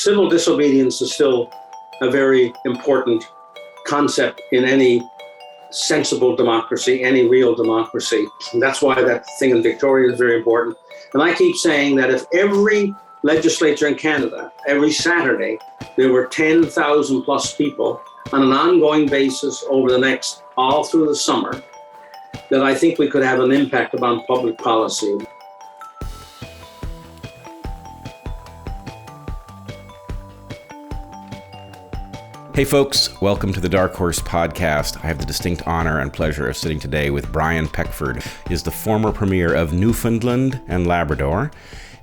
civil disobedience is still a very important concept in any sensible democracy, any real democracy. And that's why that thing in Victoria is very important. And I keep saying that if every legislature in Canada, every Saturday, there were 10,000 plus people on an ongoing basis over the next, all through the summer, that I think we could have an impact upon public policy. Hey folks, welcome to the Dark Horse Podcast. I have the distinct honor and pleasure of sitting today with Brian Peckford. He is the former Premier of Newfoundland and Labrador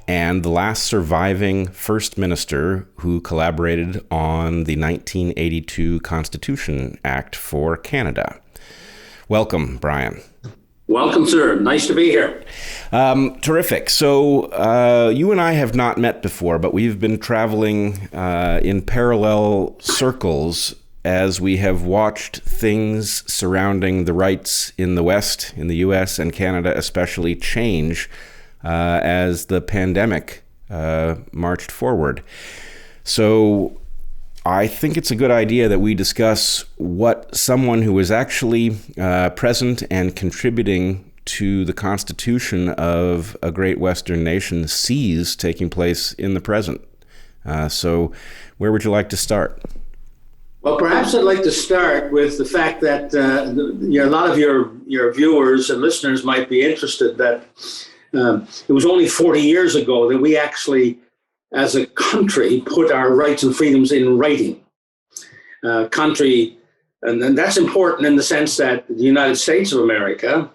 and the last surviving First Minister who collaborated on the 1982 Constitution Act for Canada. Welcome, Brian. Welcome, sir. Nice to be here. Terrific. So you and I have not met before, but we've been traveling in parallel circles as we have watched things surrounding the rights in the West, in the U.S. and Canada especially, change as the pandemic marched forward. So I think it's a good idea that we discuss what someone who was actually present and contributing to the constitution of a great Western nation sees taking place in the present. So where would you like to start? Well, perhaps I'd like to start with the fact that a lot of your viewers and listeners might be interested that it was only 40 years ago that we actually, as a country, put our rights and freedoms in writing. And that's important in the sense that the United States of America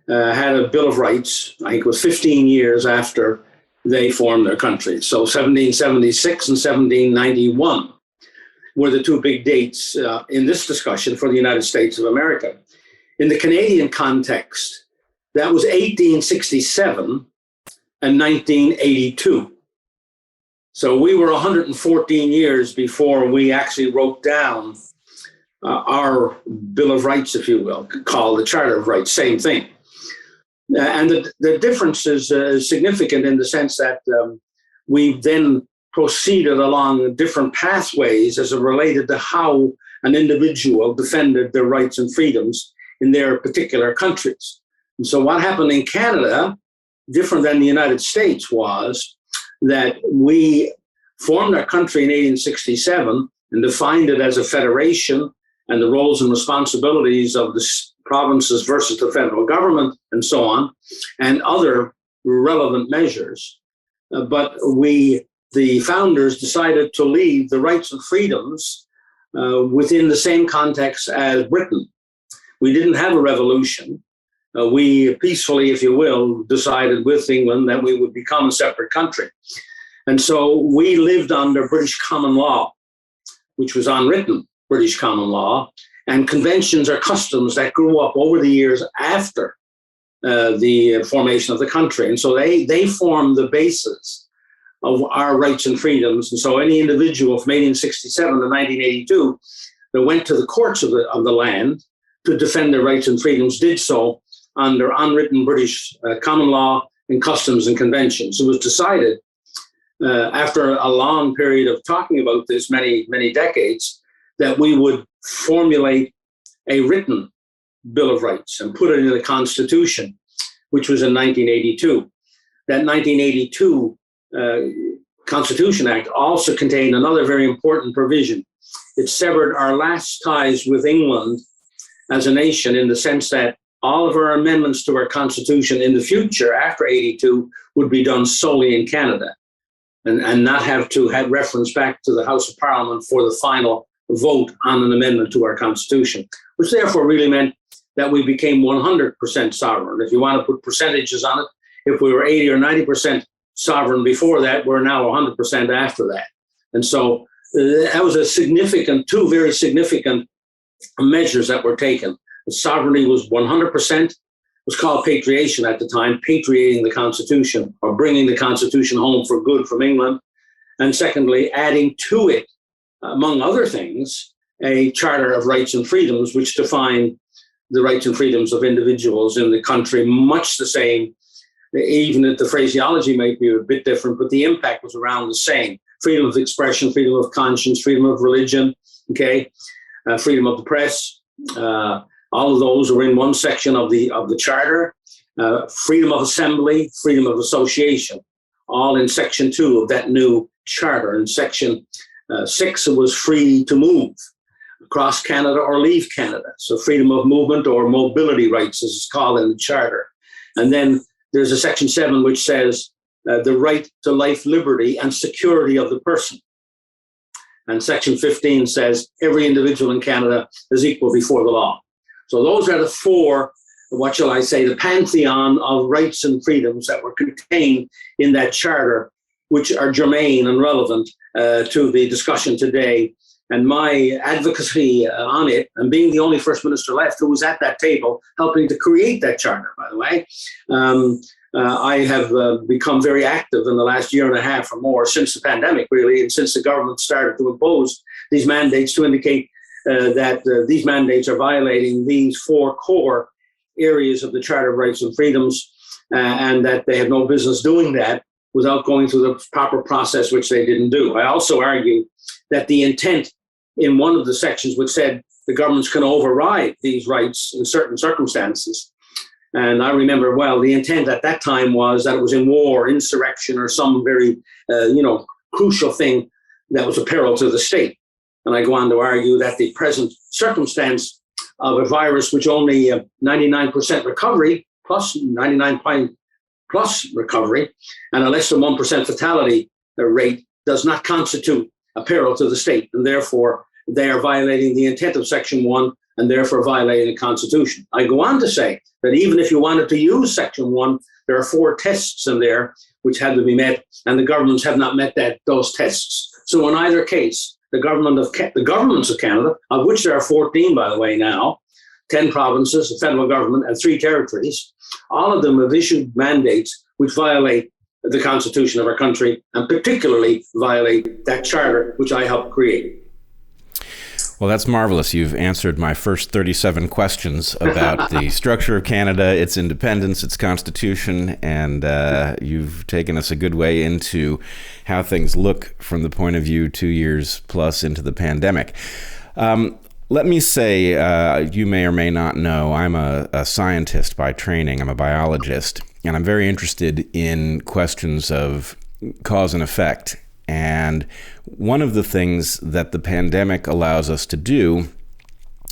had a Bill of Rights, I think it was 15 years after they formed their country. So 1776 and 1791 were the two big dates in this discussion for the United States of America. In the Canadian context, that was 1867 and 1982. So we were 114 years before we actually wrote down our Bill of Rights, if you will, called the Charter of Rights, same thing. And the difference is significant in the sense that we then proceeded along different pathways as it related to how an individual defended their rights and freedoms in their particular countries. And so what happened in Canada, different than the United States, was that we formed our country in 1867 and defined it as a federation and the roles and responsibilities of the provinces versus the federal government and so on, and other relevant measures. But the founders, decided to leave the rights and freedoms within the same context as Britain. We didn't have a revolution. We peacefully, if you will, decided with England that we would become a separate country. And so we lived under British common law, which was unwritten British common law, and conventions or customs that grew up over the years after the formation of the country. And so they formed the basis of our rights and freedoms. And so any individual from 1867 to 1982 that went to the courts of the land to defend their rights and freedoms did so under unwritten British common law and customs and conventions. It was decided after a long period of talking about this, many, many decades, that we would formulate a written Bill of Rights and put it in the Constitution, which was in 1982. That 1982 Constitution Act also contained another very important provision. It severed our last ties with England as a nation in the sense that all of our amendments to our Constitution in the future after 82 would be done solely in Canada and not have to have reference back to the House of Parliament for the final vote on an amendment to our Constitution, which therefore really meant that we became 100% sovereign. If you want to put percentages on it, if we were 80 or 90% sovereign before that, we're now 100% after that. And so that was two very significant measures that were taken. The sovereignty was 100%. It was called patriation at the time, patriating the Constitution or bringing the Constitution home for good from England. And secondly, adding to it, among other things, a Charter of Rights and Freedoms, which defined the rights and freedoms of individuals in the country, much the same, even if the phraseology might be a bit different, but the impact was around the same. freedom of expression, freedom of conscience, freedom of religion, okay, freedom of the press. All of those are in one section of the charter. Freedom of assembly, freedom of association, all in section 2 of that new charter. In section 6, it was free to move across Canada or leave Canada. So freedom of movement or mobility rights, as it's called in the charter. And then there's a section 7 which says the right to life, liberty, and security of the person. And section 15 says every individual in Canada is equal before the law. So those are the 4, what shall I say, the pantheon of rights and freedoms that were contained in that charter, which are germane and relevant to the discussion today. And my advocacy on it, and being the only First Minister left who was at that table helping to create that charter, by the way, I have become very active in the last year and a half or more since the pandemic, really, and since the government started to impose these mandates to indicate that these mandates are violating these 4 core areas of the Charter of Rights and Freedoms, and that they have no business doing that without going through the proper process, which they didn't do. I also argue that the intent in one of the sections which said the governments can override these rights in certain circumstances. And I remember, well, the intent at that time was that it was in war, insurrection, or some very, crucial thing that was a peril to the state. And I go on to argue that the present circumstance of a virus which only 99% recovery, plus 99 plus recovery, and a less than 1% fatality rate does not constitute a peril to the state. And therefore, they are violating the intent of Section 1 and therefore violating the Constitution. I go on to say that even if you wanted to use Section 1, there are 4 tests in there which had to be met, and the governments have not met those tests. So in either case, the governments of Canada, of which there are 14, by the way, now, 10 provinces, the federal government, and 3 territories, all of them have issued mandates which violate the Constitution of our country, and particularly violate that charter which I helped create. Well, that's marvelous. You've answered my first 37 questions about the structure of Canada, its independence, its constitution, and you've taken us a good way into how things look from the point of view 2 years plus into the pandemic. Let me say, you may or may not know, I'm a scientist by training. I'm a biologist, and I'm very interested in questions of cause and effect. And one of the things that the pandemic allows us to do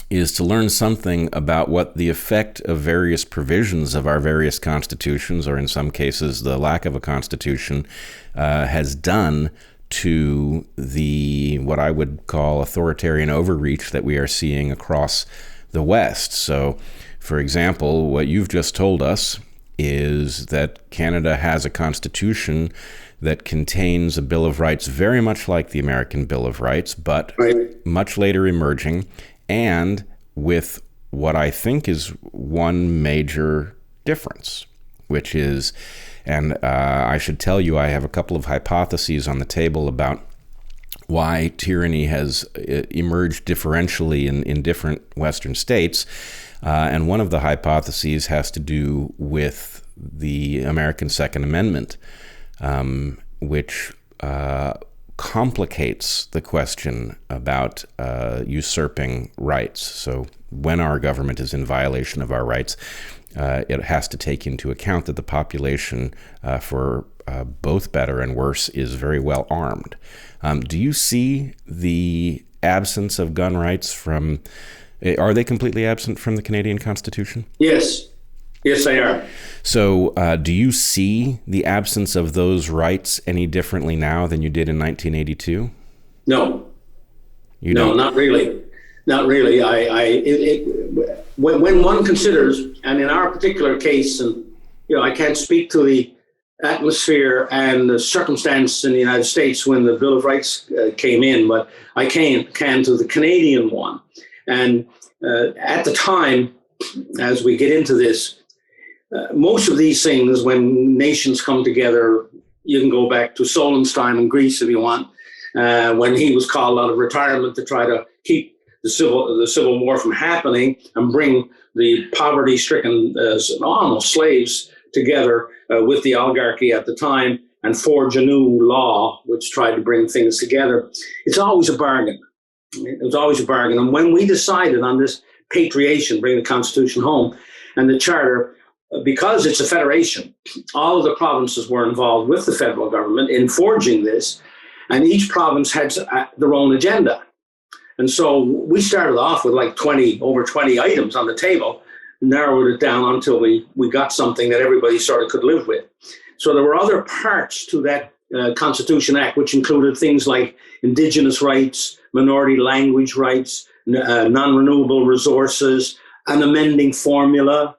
is to learn something about what the effect of various provisions of our various constitutions, or in some cases the lack of a constitution, has done to the what I would call authoritarian overreach that we are seeing across the West. So, for example, what you've just told us is that Canada has a constitution that contains a Bill of Rights very much like the American Bill of Rights, but much later emerging, and with what I think is one major difference, which is, and I should tell you, I have a couple of hypotheses on the table about why tyranny has emerged differentially in different Western states. And one of the hypotheses has to do with the American Second Amendment, which complicates the question about usurping rights. So when our government is in violation of our rights, it has to take into account that the population, for both better and worse, is very well armed. Do you see the absence of gun rights are they completely absent from the Canadian Constitution? Yes. Yes, they are. So do you see the absence of those rights any differently now than you did in 1982? No. No, not really. Not really. When one considers, and in our particular case, and I can't speak to the atmosphere and the circumstance in the United States when the Bill of Rights came in, but I can to the Canadian one. And at the time, as we get into this, most of these things, when nations come together, you can go back to Solon's time in Greece if you want, when he was called out of retirement to try to keep the civil war from happening and bring the poverty-stricken almost slaves together with the oligarchy at the time and forge a new law which tried to bring things together, it's always a bargain. It was always a bargain. And when we decided on this patriation, bring the Constitution home, and the Charter, because it's a federation, all of the provinces were involved with the federal government in forging this, and each province had their own agenda. And so we started off with like over 20 items on the table, narrowed it down until we got something that everybody sort of could live with. So there were other parts to that Constitution Act, which included things like Indigenous rights, minority language rights, non-renewable resources, an amending formula,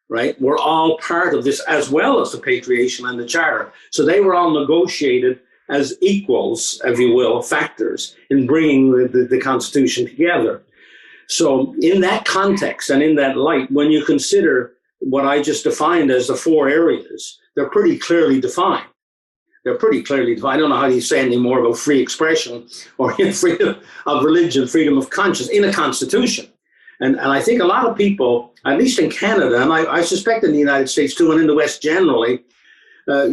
right? Were all part of this, as well as the patriation and the Charter. So they were all negotiated as equals, if you will, factors in bringing the Constitution together. So in that context and in that light, when you consider what I just defined as the four areas, they're pretty clearly defined. They're pretty clearly defined. I don't know how you say any more about free expression or freedom of religion, freedom of conscience in a constitution. And I think a lot of people, at least in Canada, and I suspect in the United States too, and in the West generally,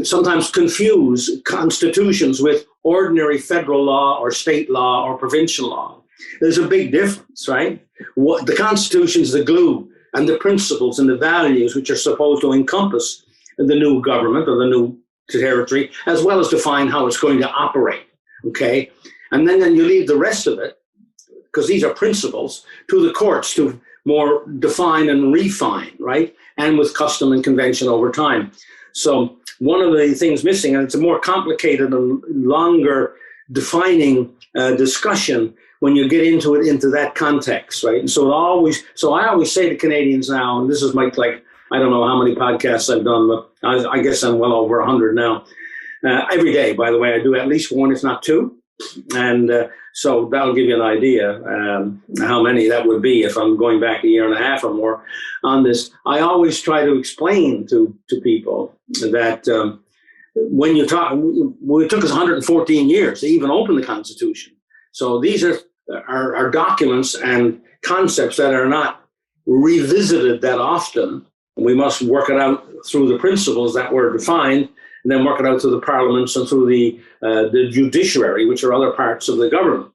sometimes confuse constitutions with ordinary federal law or state law or provincial law. There's a big difference, right? The Constitution is the glue and the principles and the values which are supposed to encompass the new government or the new territory, as well as define how it's going to operate, okay? And then you leave the rest of it, because these are principles, to the courts to more define and refine, right? And with custom and convention over time. So one of the things missing, and it's a more complicated and longer defining discussion when you get into that context, right? And so I always say to Canadians now, and this is like I don't know how many podcasts I've done, but I guess I'm well over 100 now. Every day, by the way, I do at least one, if not two. And so that'll give you an idea how many that would be if I'm going back a year and a half or more on this. I always try to explain to people that when you talk, it took us 114 years to even open the Constitution. So these are documents and concepts that are not revisited that often. We must work it out through the principles that were defined, and then work it out through the parliaments and through the judiciary, which are other parts of the government.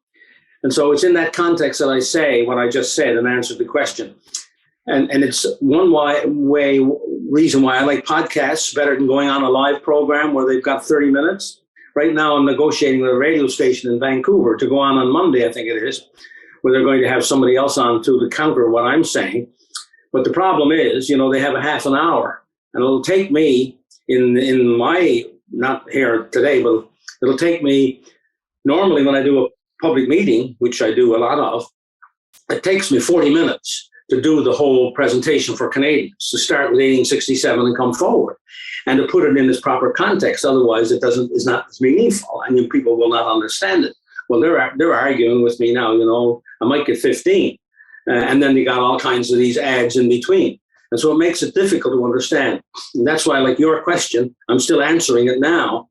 And so it's in that context that I say what I just said and answered the question. And it's one reason why I like podcasts better than going on a live program where they've got 30 minutes. Right now I'm negotiating with a radio station in Vancouver to go on Monday, I think it is, where they're going to have somebody else on to counter what I'm saying. But the problem is, they have a half an hour, and it'll take me in my, not here today, but it'll take me, normally when I do a public meeting, which I do a lot of, it takes me 40 minutes to do the whole presentation for Canadians, to start with 1867 and come forward, and to put it in its proper context. Otherwise, it's not as meaningful, and people will not understand it. Well, they're arguing with me now, I might get 15. And then they got all kinds of these ads in between. And so it makes it difficult to understand. And that's why, like your question, I'm still answering it now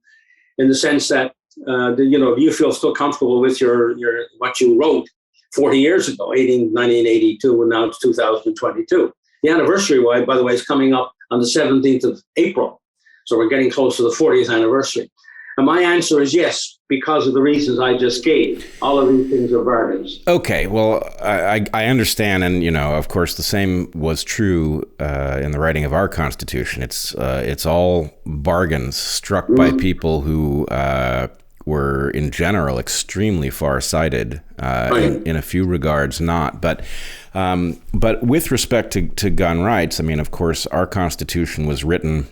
in the sense that, do you feel still comfortable with your what you wrote 40 years ago, 1982, and now it's 2022. The anniversary, by the way, is coming up on the 17th of April. So we're getting close to the 40th anniversary. And my answer is yes, because of the reasons I just gave. All of these things are bargains. Okay, well, I understand, and of course, the same was true in the writing of our Constitution. It's all bargains struck by people who were, in general, extremely far-sighted. In a few regards, not. But with respect to gun rights, I mean, of course, our Constitution was written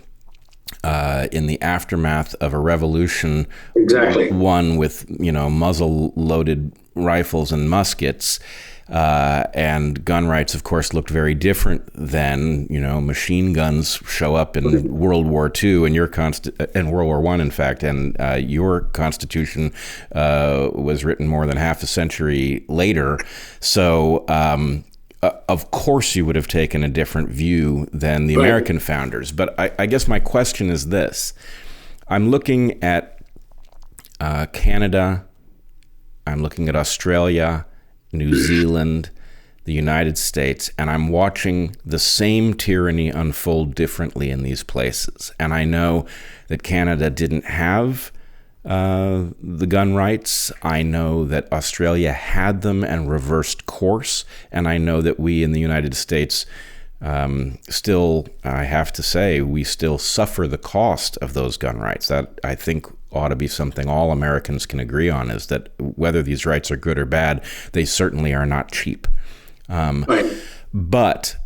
in the aftermath of a revolution, exactly. One with muzzle-loaded rifles and muskets, and gun rights, of course, looked very different then. Machine guns show up in World War II and and World War I, in fact, and your Constitution was written more than half a century later. So. Of course, you would have taken a different view than the American founders. But I guess my question is this. I'm looking at Canada. I'm looking at Australia, New Zealand. the United States, and I'm watching the same tyranny unfold differently in these places. And I know that Canada didn't have the gun rights. I know that Australia had them and reversed course. And I know that we in the United States still, I have to say, we still suffer the cost of those gun rights. That, I think, ought to be something all Americans can agree on, is that whether these rights are good or bad, they certainly are not cheap. Right. But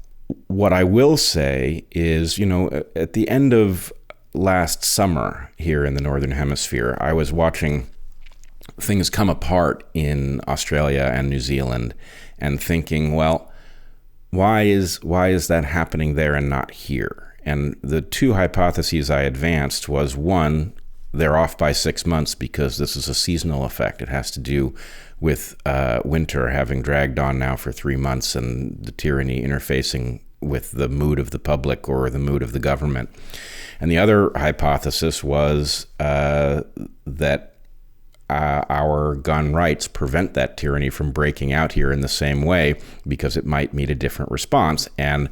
what I will say is, at the end of last summer here in the Northern Hemisphere, I was watching things come apart in Australia and New Zealand and thinking, well, why is that happening there and not here? And the two hypotheses I advanced was, one, they're off by 6 months because this is a seasonal effect. It has to do with winter having dragged on now for 3 months and the tyranny interfacing with the mood of the public or the mood of the government. And the other hypothesis was that our gun rights prevent that tyranny from breaking out here in the same way because it might meet a different response. And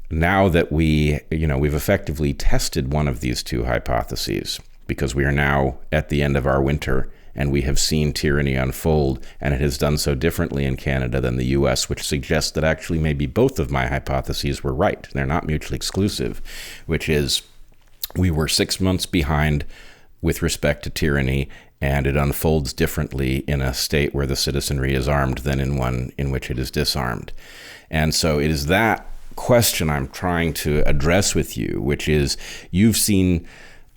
now that we've effectively tested one of these two hypotheses, because we are now at the end of our winter and we have seen tyranny unfold, and it has done so differently in Canada than the US, which suggests that actually maybe both of my hypotheses were right. They're not mutually exclusive, which is we were 6 months behind with respect to tyranny, and it unfolds differently in a state where the citizenry is armed than in one in which it is disarmed. And so it is that question I'm trying to address with you, which is, you've seen,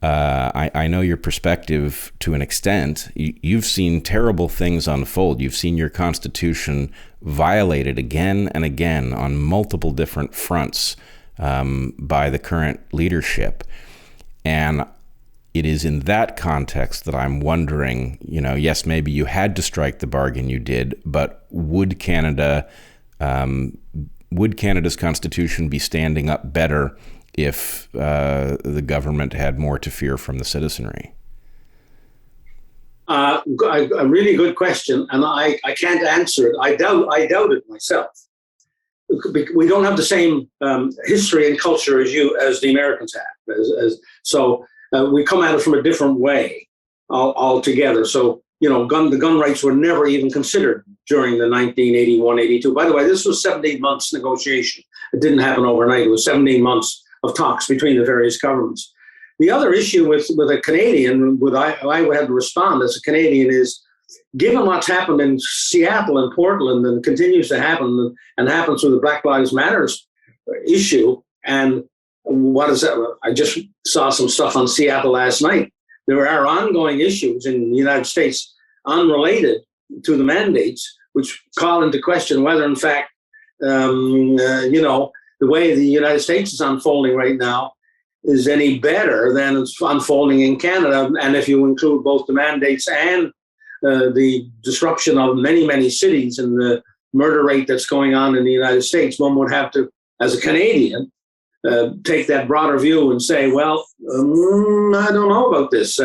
I know your perspective to an extent, you've seen terrible things unfold. You've seen your Constitution violated again and again on multiple different fronts by the current leadership. And it is in that context that I'm wondering, yes, maybe you had to strike the bargain you did, but would Canada's Constitution be standing up better if the government had more to fear from the citizenry? A really good question, and I can't answer it. I doubt it myself. We don't have the same history and culture as the Americans have. So we come at it from a different way altogether. So, the gun rights were never even considered during the 1981-82. By the way, this was 17 months negotiation. It didn't happen overnight. It was 17 months of talks between the various governments. The other issue with a Canadian, I would have to respond as a Canadian, is given what's happened in Seattle and Portland and continues to happen and happens with the Black Lives Matters issue, and what is that? I just saw some stuff on Seattle last night. There are ongoing issues in the United States unrelated to the mandates, which call into question whether, in fact, the way the United States is unfolding right now is any better than it's unfolding in Canada. And if you include both the mandates and the disruption of many, many cities and the murder rate that's going on in the United States, one would have to, as a Canadian, take that broader view and say, well, I don't know about this,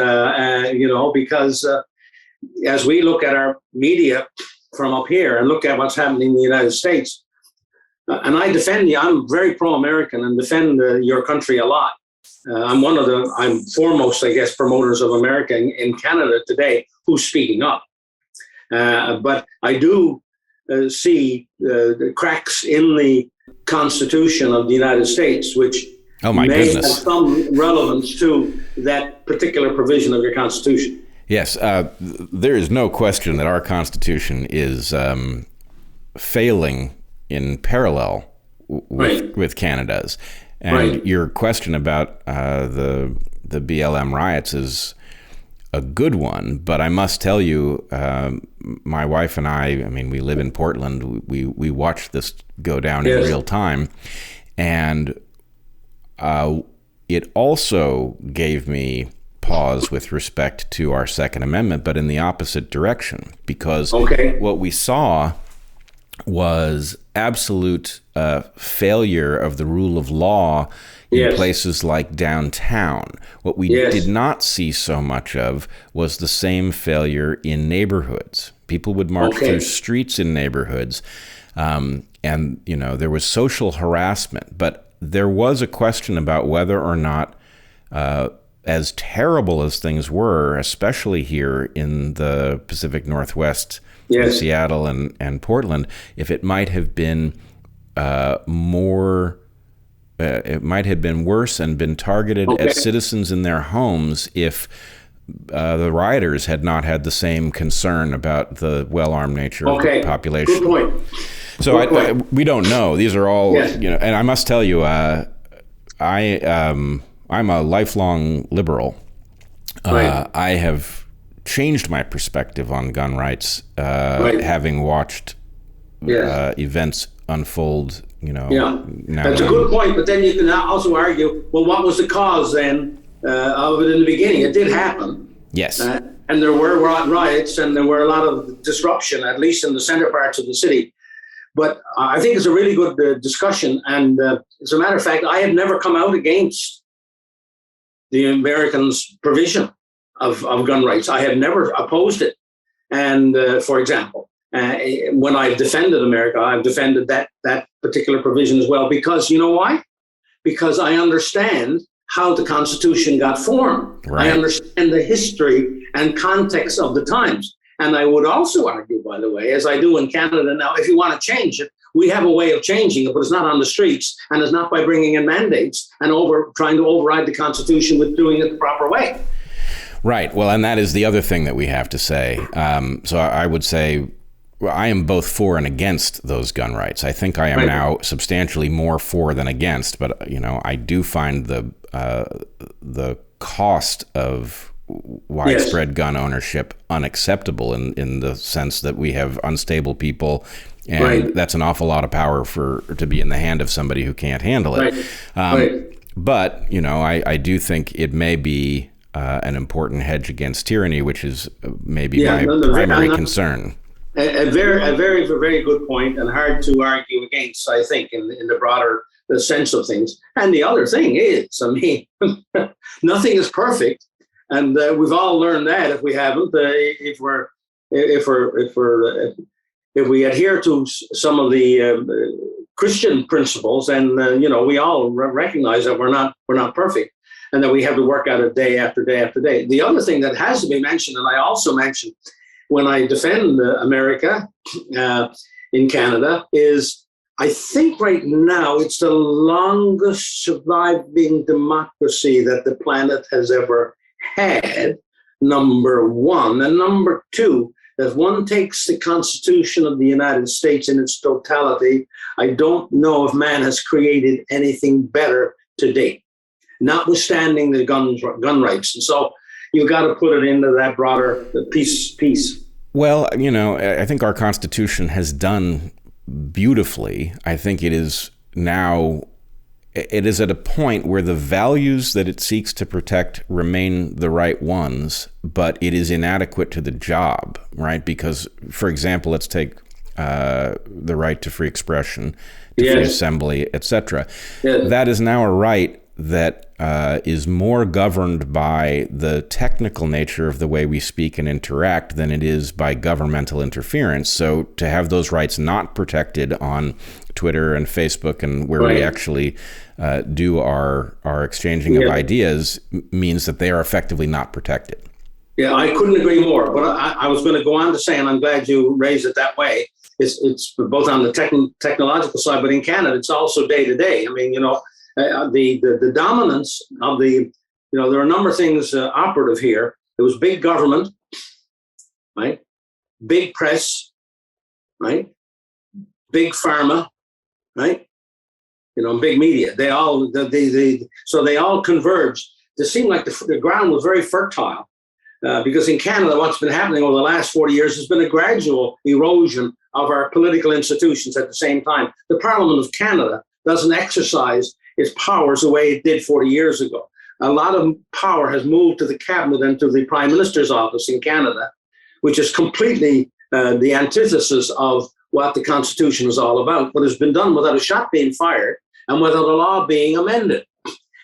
because as we look at our media from up here and look at what's happening in the United States, and I defend you, I'm very pro-American and defend your country a lot. I'm foremost, I guess, promoters of America in Canada today who's speaking up. But I do see the cracks in the Constitution of the United States, which may have some relevance to that particular provision of your Constitution. Yes, there is no question that our Constitution is failing in parallel with Canada's. And your question about the BLM riots is a good one, but I must tell you, my wife and I mean, we live in Portland. We watched this go down in real time, and it also gave me pause with respect to our Second Amendment, but in the opposite direction, because what we saw was absolute failure of the rule of law in places like downtown. What we did not see so much of was the same failure in neighborhoods, People would march through streets in neighborhoods. And, there was social harassment. But there was a question about whether or not, as terrible as things were, especially here in the Pacific Northwest, in Seattle and Portland, if it might have been it might have been worse and been targeted at citizens in their homes if the rioters had not had the same concern about the well-armed nature of the population. Good point. So we don't know. These are all, and I must tell you, I'm a lifelong liberal. I have changed my perspective on gun rights, having watched events unfold. Now that's a good point. But then you can also argue, well, what was the cause then of it in the beginning? It did happen. Yes. And there were riots, and there were a lot of disruption, at least in the center parts of the city. But I think it's a really good discussion. And as a matter of fact, I have never come out against the Americans' provision of gun rights. I have never opposed it. And for example, when I've defended America, I've defended that particular provision as well. Because you know why? Because I understand how the Constitution got formed. Right. I understand the history and context of the times. And I would also argue, by the way, as I do in Canada now, if you want to change it, we have a way of changing it, but it's not on the streets, and it's not by bringing in mandates and trying to override the Constitution with doing it the proper way. Right. Well, and that is the other thing that we have to say. So I would say, well, I am both for and against those gun rights. I think I am now substantially more for than against, but I do find the cost of widespread gun ownership unacceptable in the sense that we have unstable people, and that's an awful lot of power to be in the hand of somebody who can't handle it. But I do think it may be an important hedge against tyranny, which is maybe my primary concern. A very, very good point, and hard to argue against, I think, in the broader sense of things. And the other thing is, nothing is perfect. And we've all learned that. If we haven't, if we adhere to some of the Christian principles, and we all recognize that we're not perfect, and that we have to work at it day after day after day. The other thing that has to be mentioned, and I also mentioned when I defend America in Canada, is I think right now it's the longest surviving democracy that the planet has ever had, number one. And number two, if one takes the Constitution of the United States in its totality, I don't know if man has created anything better to date, notwithstanding the gun rights. And so you've got to put it into that broader piece. Well, I think our Constitution has done beautifully. I think it is at a point where the values that it seeks to protect remain the right ones, but it is inadequate to the job, right? Because, for example, let's take the right to free expression, to free assembly, etc. That is now a right that is more governed by the technical nature of the way we speak and interact than it is by governmental interference. So to have those rights not protected on Twitter and Facebook, and where we actually do our exchanging of ideas, means that they are effectively not protected. Yeah, I couldn't agree more. But I was going to go on to say, and I'm glad you raised it that way, it's both on the technological side, but in Canada, it's also day to day. I mean, the dominance of there are a number of things operative here. There was big government, right? Big press, right? Big pharma, right? Big media. They all converged. It seemed like the ground was very fertile, because in Canada, what's been happening over the last 40 years has been a gradual erosion of our political institutions. At the same time, the Parliament of Canada doesn't exercise its powers the way it did 40 years ago. A lot of power has moved to the cabinet and to the Prime Minister's office in Canada, which is completely the antithesis of what the Constitution is all about. But it's been done without a shot being fired and without a law being amended.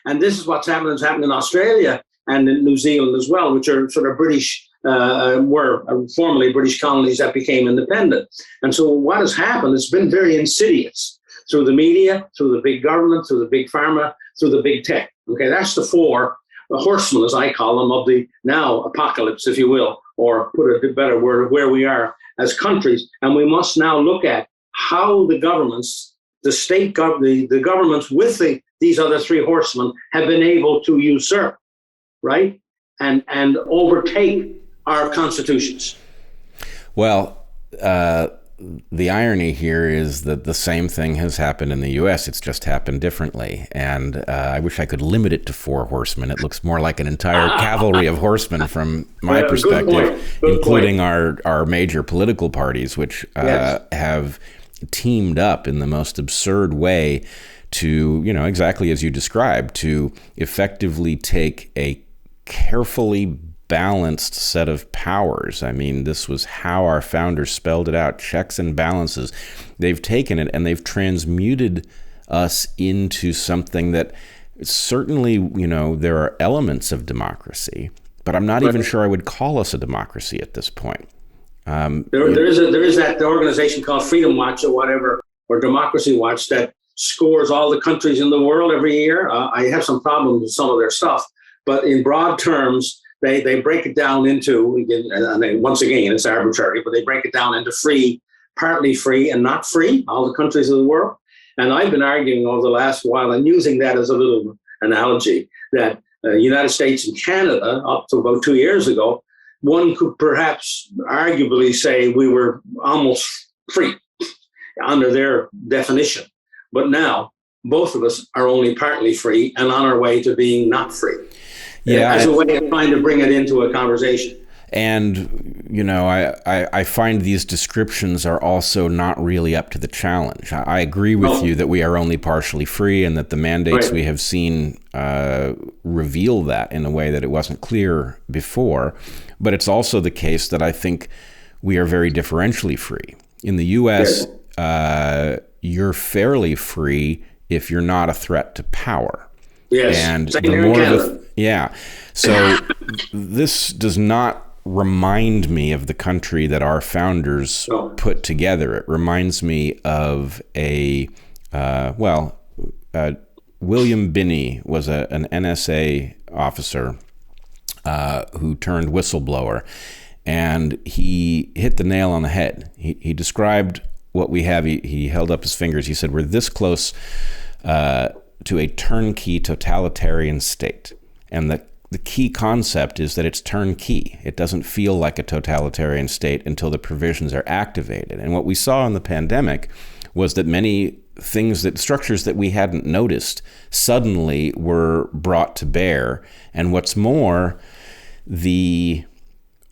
And this is what's happening in Australia and in New Zealand as well, which are sort of British were formerly British colonies that became independent. And so what has happened, it's been very insidious through the media, through the big government, through the big pharma, through the big tech. Okay, that's the four horsemen, as I call them, of the now apocalypse, if you will, or put a better word, of where we are as countries. And we must now look at how the governments, the governments with these other three horsemen have been able to usurp, right, and overtake our constitutions. Well, the irony here is that the same thing has happened in the U.S. It's just happened differently. And I wish I could limit it to four horsemen. It looks more like an entire cavalry of horsemen from my perspective, including our major political parties, which have teamed up in the most absurd way to, exactly as you described, to effectively take a carefully balanced set of powers. I mean, this was how our founders spelled it out, checks and balances. They've taken it and they've transmuted us into something that certainly, there are elements of democracy, but I'm not even sure I would call us a democracy at this point. There is that organization called Freedom Watch or whatever, or Democracy Watch, that scores all the countries in the world every year. I have some problems with some of their stuff, but in broad terms, they break it down into, and once again, it's arbitrary, but they break it down into free, partly free, and not free, all the countries of the world. And I've been arguing over the last while and using that as a little analogy that United States and Canada, up to about 2 years ago, one could perhaps arguably say we were almost free under their definition. But now, both of us are only partly free and on our way to being not free. As a way of trying to bring it into a conversation. And, I find these descriptions are also not really up to the challenge. I agree with you that we are only partially free and that the mandates we have seen reveal that in a way that it wasn't clear before. But it's also the case that I think we are very differentially free. In the U.S., you're fairly free if you're not a threat to power. Yes, and same the here in Canada. So this does not remind me of the country that our founders put together. It reminds me of William Binney was an NSA officer who turned whistleblower, and he hit the nail on the head. He described what we have. He held up his fingers. He said, we're this close to a turnkey totalitarian state. And the key concept is that it's turnkey. It doesn't feel like a totalitarian state until the provisions are activated. And what we saw in the pandemic was that many structures that we hadn't noticed suddenly were brought to bear. And what's more, the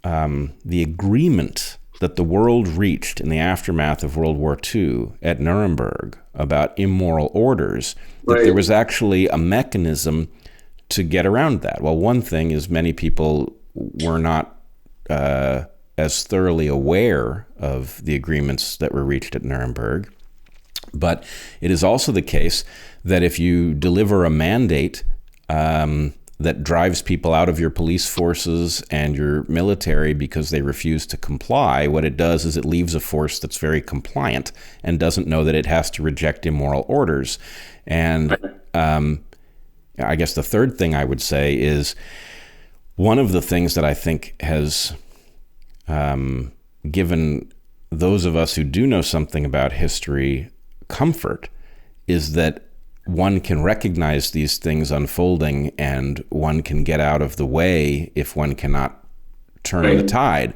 agreement that the world reached in the aftermath of World War II at Nuremberg about immoral orders, that there was actually a mechanism to get around that. Well, one thing is many people were not as thoroughly aware of the agreements that were reached at Nuremberg, but it is also the case that if you deliver a mandate that drives people out of your police forces and your military because they refuse to comply, what it does is it leaves a force that's very compliant and doesn't know that it has to reject immoral orders. And I guess the third thing I would say is one of the things that I think has given those of us who do know something about history comfort is that one can recognize these things unfolding and one can get out of the way if one cannot turn the tide.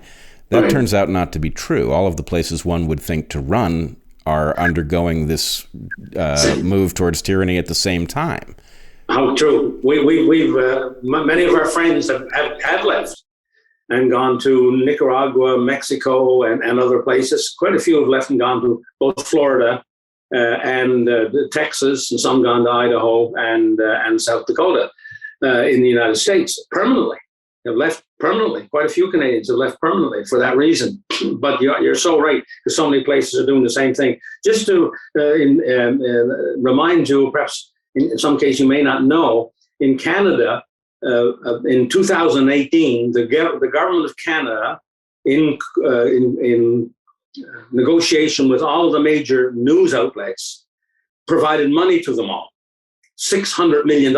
That turns out not to be true. All of the places one would think to run are undergoing this move towards tyranny at the same time. How true. We've many of our friends have left and gone to Nicaragua, Mexico, and other places. Quite a few have left and gone to both Florida and Texas, and some gone to Idaho and South Dakota in the United States permanently. Have left permanently. Quite a few Canadians have left permanently for that reason. But you're so right, because so many places are doing the same thing. Just to remind you, perhaps in some case you may not know, in Canada, in 2018, the government of Canada, in negotiation with all of the major news outlets, provided money to them all. $600 million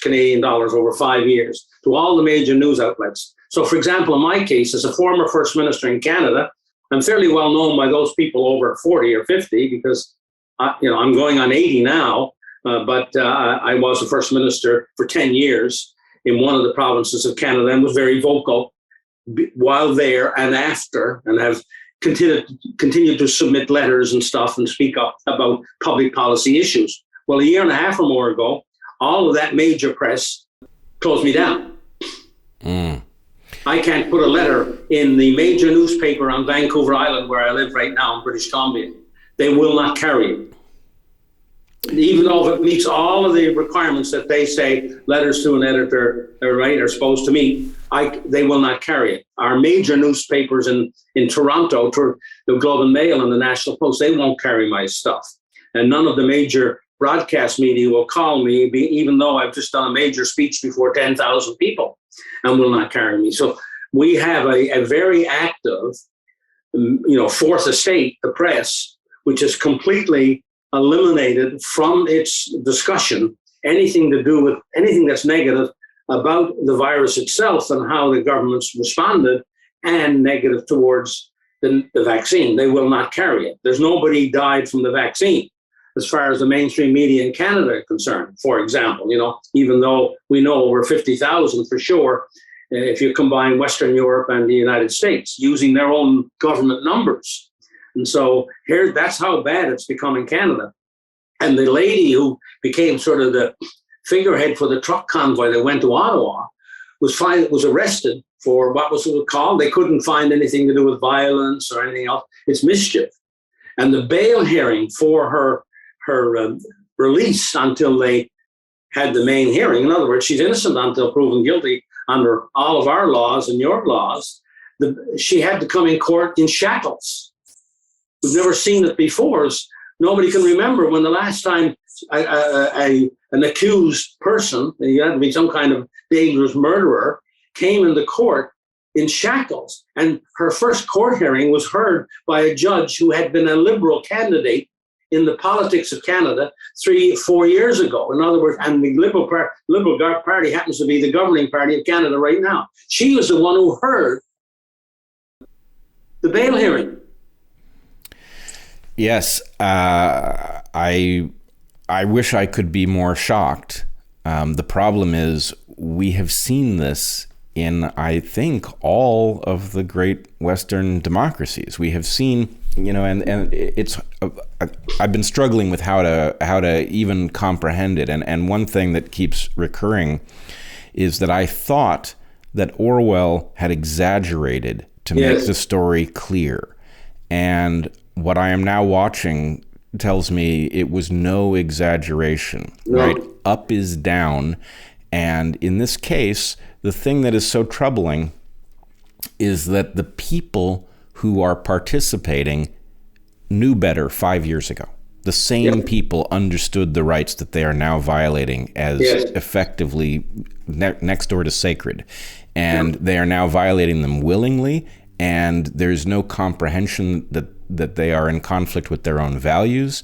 Canadian dollars over 5 years to all the major news outlets. So, for example, in my case, as a former First Minister in Canada, I'm fairly well known by those people over 40 or 50 because, I'm going on 80 now, but I was the First Minister for 10 years in one of the provinces of Canada and was very vocal while there and after, and have continued to submit letters and stuff and speak up about public policy issues. Well, a year and a half or more ago, all of that major press closed me down. I can't put a letter in the major newspaper on Vancouver Island, where I live right now in British Columbia. They will not carry it. Even though it meets all of the requirements that they say letters to an editor are supposed to meet, they will not carry it. Our major newspapers in Toronto, the Globe and Mail and the National Post, they won't carry my stuff. And none of the major broadcast media will call me, even though I've just done a major speech before 10,000 people, and will not carry me. So we have a very active, fourth estate, the press, which has completely eliminated from its discussion anything to do with anything that's negative about the virus itself and how the government's responded, and negative towards the vaccine. They will not carry it. There's nobody died from the vaccine, as far as the mainstream media in Canada are concerned, for example, even though we know over 50,000 for sure, if you combine Western Europe and the United States, using their own government numbers. And so that's how bad it's become in Canada. And the lady who became sort of the figurehead for the truck convoy that went to Ottawa was arrested for what was it called? They couldn't find anything to do with violence or anything else. It's mischief. And the bail hearing for her release until they had the main hearing. In other words, she's innocent until proven guilty under all of our laws and your laws. She had to come in court in shackles. We've never seen it before. Nobody can remember when the last time an accused person, you had to be some kind of dangerous murderer, came into court in shackles. And her first court hearing was heard by a judge who had been a Liberal candidate in the politics of Canada 3-4 years ago. In other words, and the Liberal Party happens to be the governing party of Canada right now. She was the one who heard the bail hearing. Yes, I wish I could be more shocked. The problem is we have seen this in, I think, all of the great Western democracies. We have seen, and it's. I've been struggling with how to even comprehend it. And one thing that keeps recurring is that I thought that Orwell had exaggerated to make the story clear, and what I am now watching tells me it was no exaggeration. No. Right? Up is down. And in this case, the thing that is so troubling is that the people who are participating knew better 5 years ago. The same people understood the rights that they are now violating as effectively next door to sacred. And they are now violating them willingly, and there's no comprehension that they are in conflict with their own values.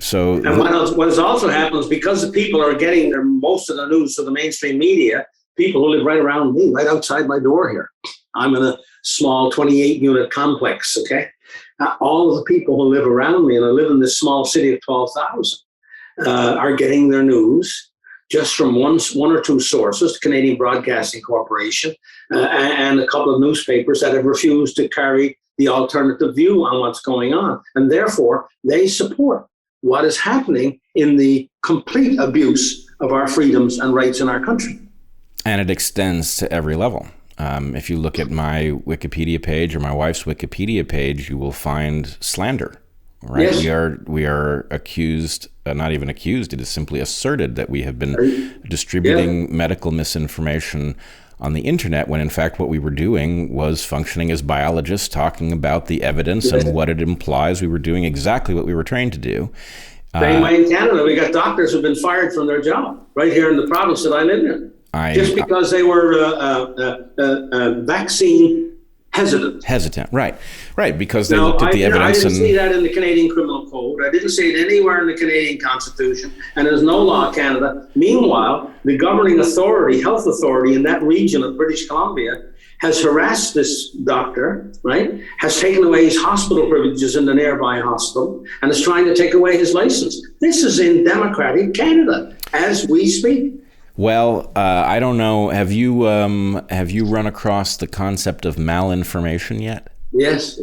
So, and what has also happened is because the people are getting most of the news from the mainstream media, people who live right around me, right outside my door here. I'm in a small 28-unit complex, okay? All of the people who live around me, and I live in this small city of 12,000, are getting their news just from one or two sources, the Canadian Broadcasting Corporation, and a couple of newspapers that have refused to carry the alternative view on what's going on. And therefore, they support what is happening in the complete abuse of our freedoms and rights in our country. And it extends to every level. If you look at my Wikipedia page or my wife's Wikipedia page, you will find slander. Right? Yes. We are accused, not even accused, it is simply asserted that we have been distributing medical misinformation on the internet, when in fact what we were doing was functioning as biologists, talking about the evidence and what it implies. We were doing exactly what we were trained to do. Same way in Canada, we got doctors who've been fired from their job right here in the province that I live in. Just because they were vaccine hesitant. Right, because they looked at the evidence. I didn't see that in the Canadian Criminal Code. I didn't see it anywhere in the Canadian Constitution, and there's no law in Canada. Meanwhile, the governing authority, health authority in that region of British Columbia, has harassed this doctor, right? Has taken away his hospital privileges in the nearby hospital, and is trying to take away his license. This is in democratic Canada as we speak. Well, I don't know. Have you run across the concept of malinformation yet? Yes.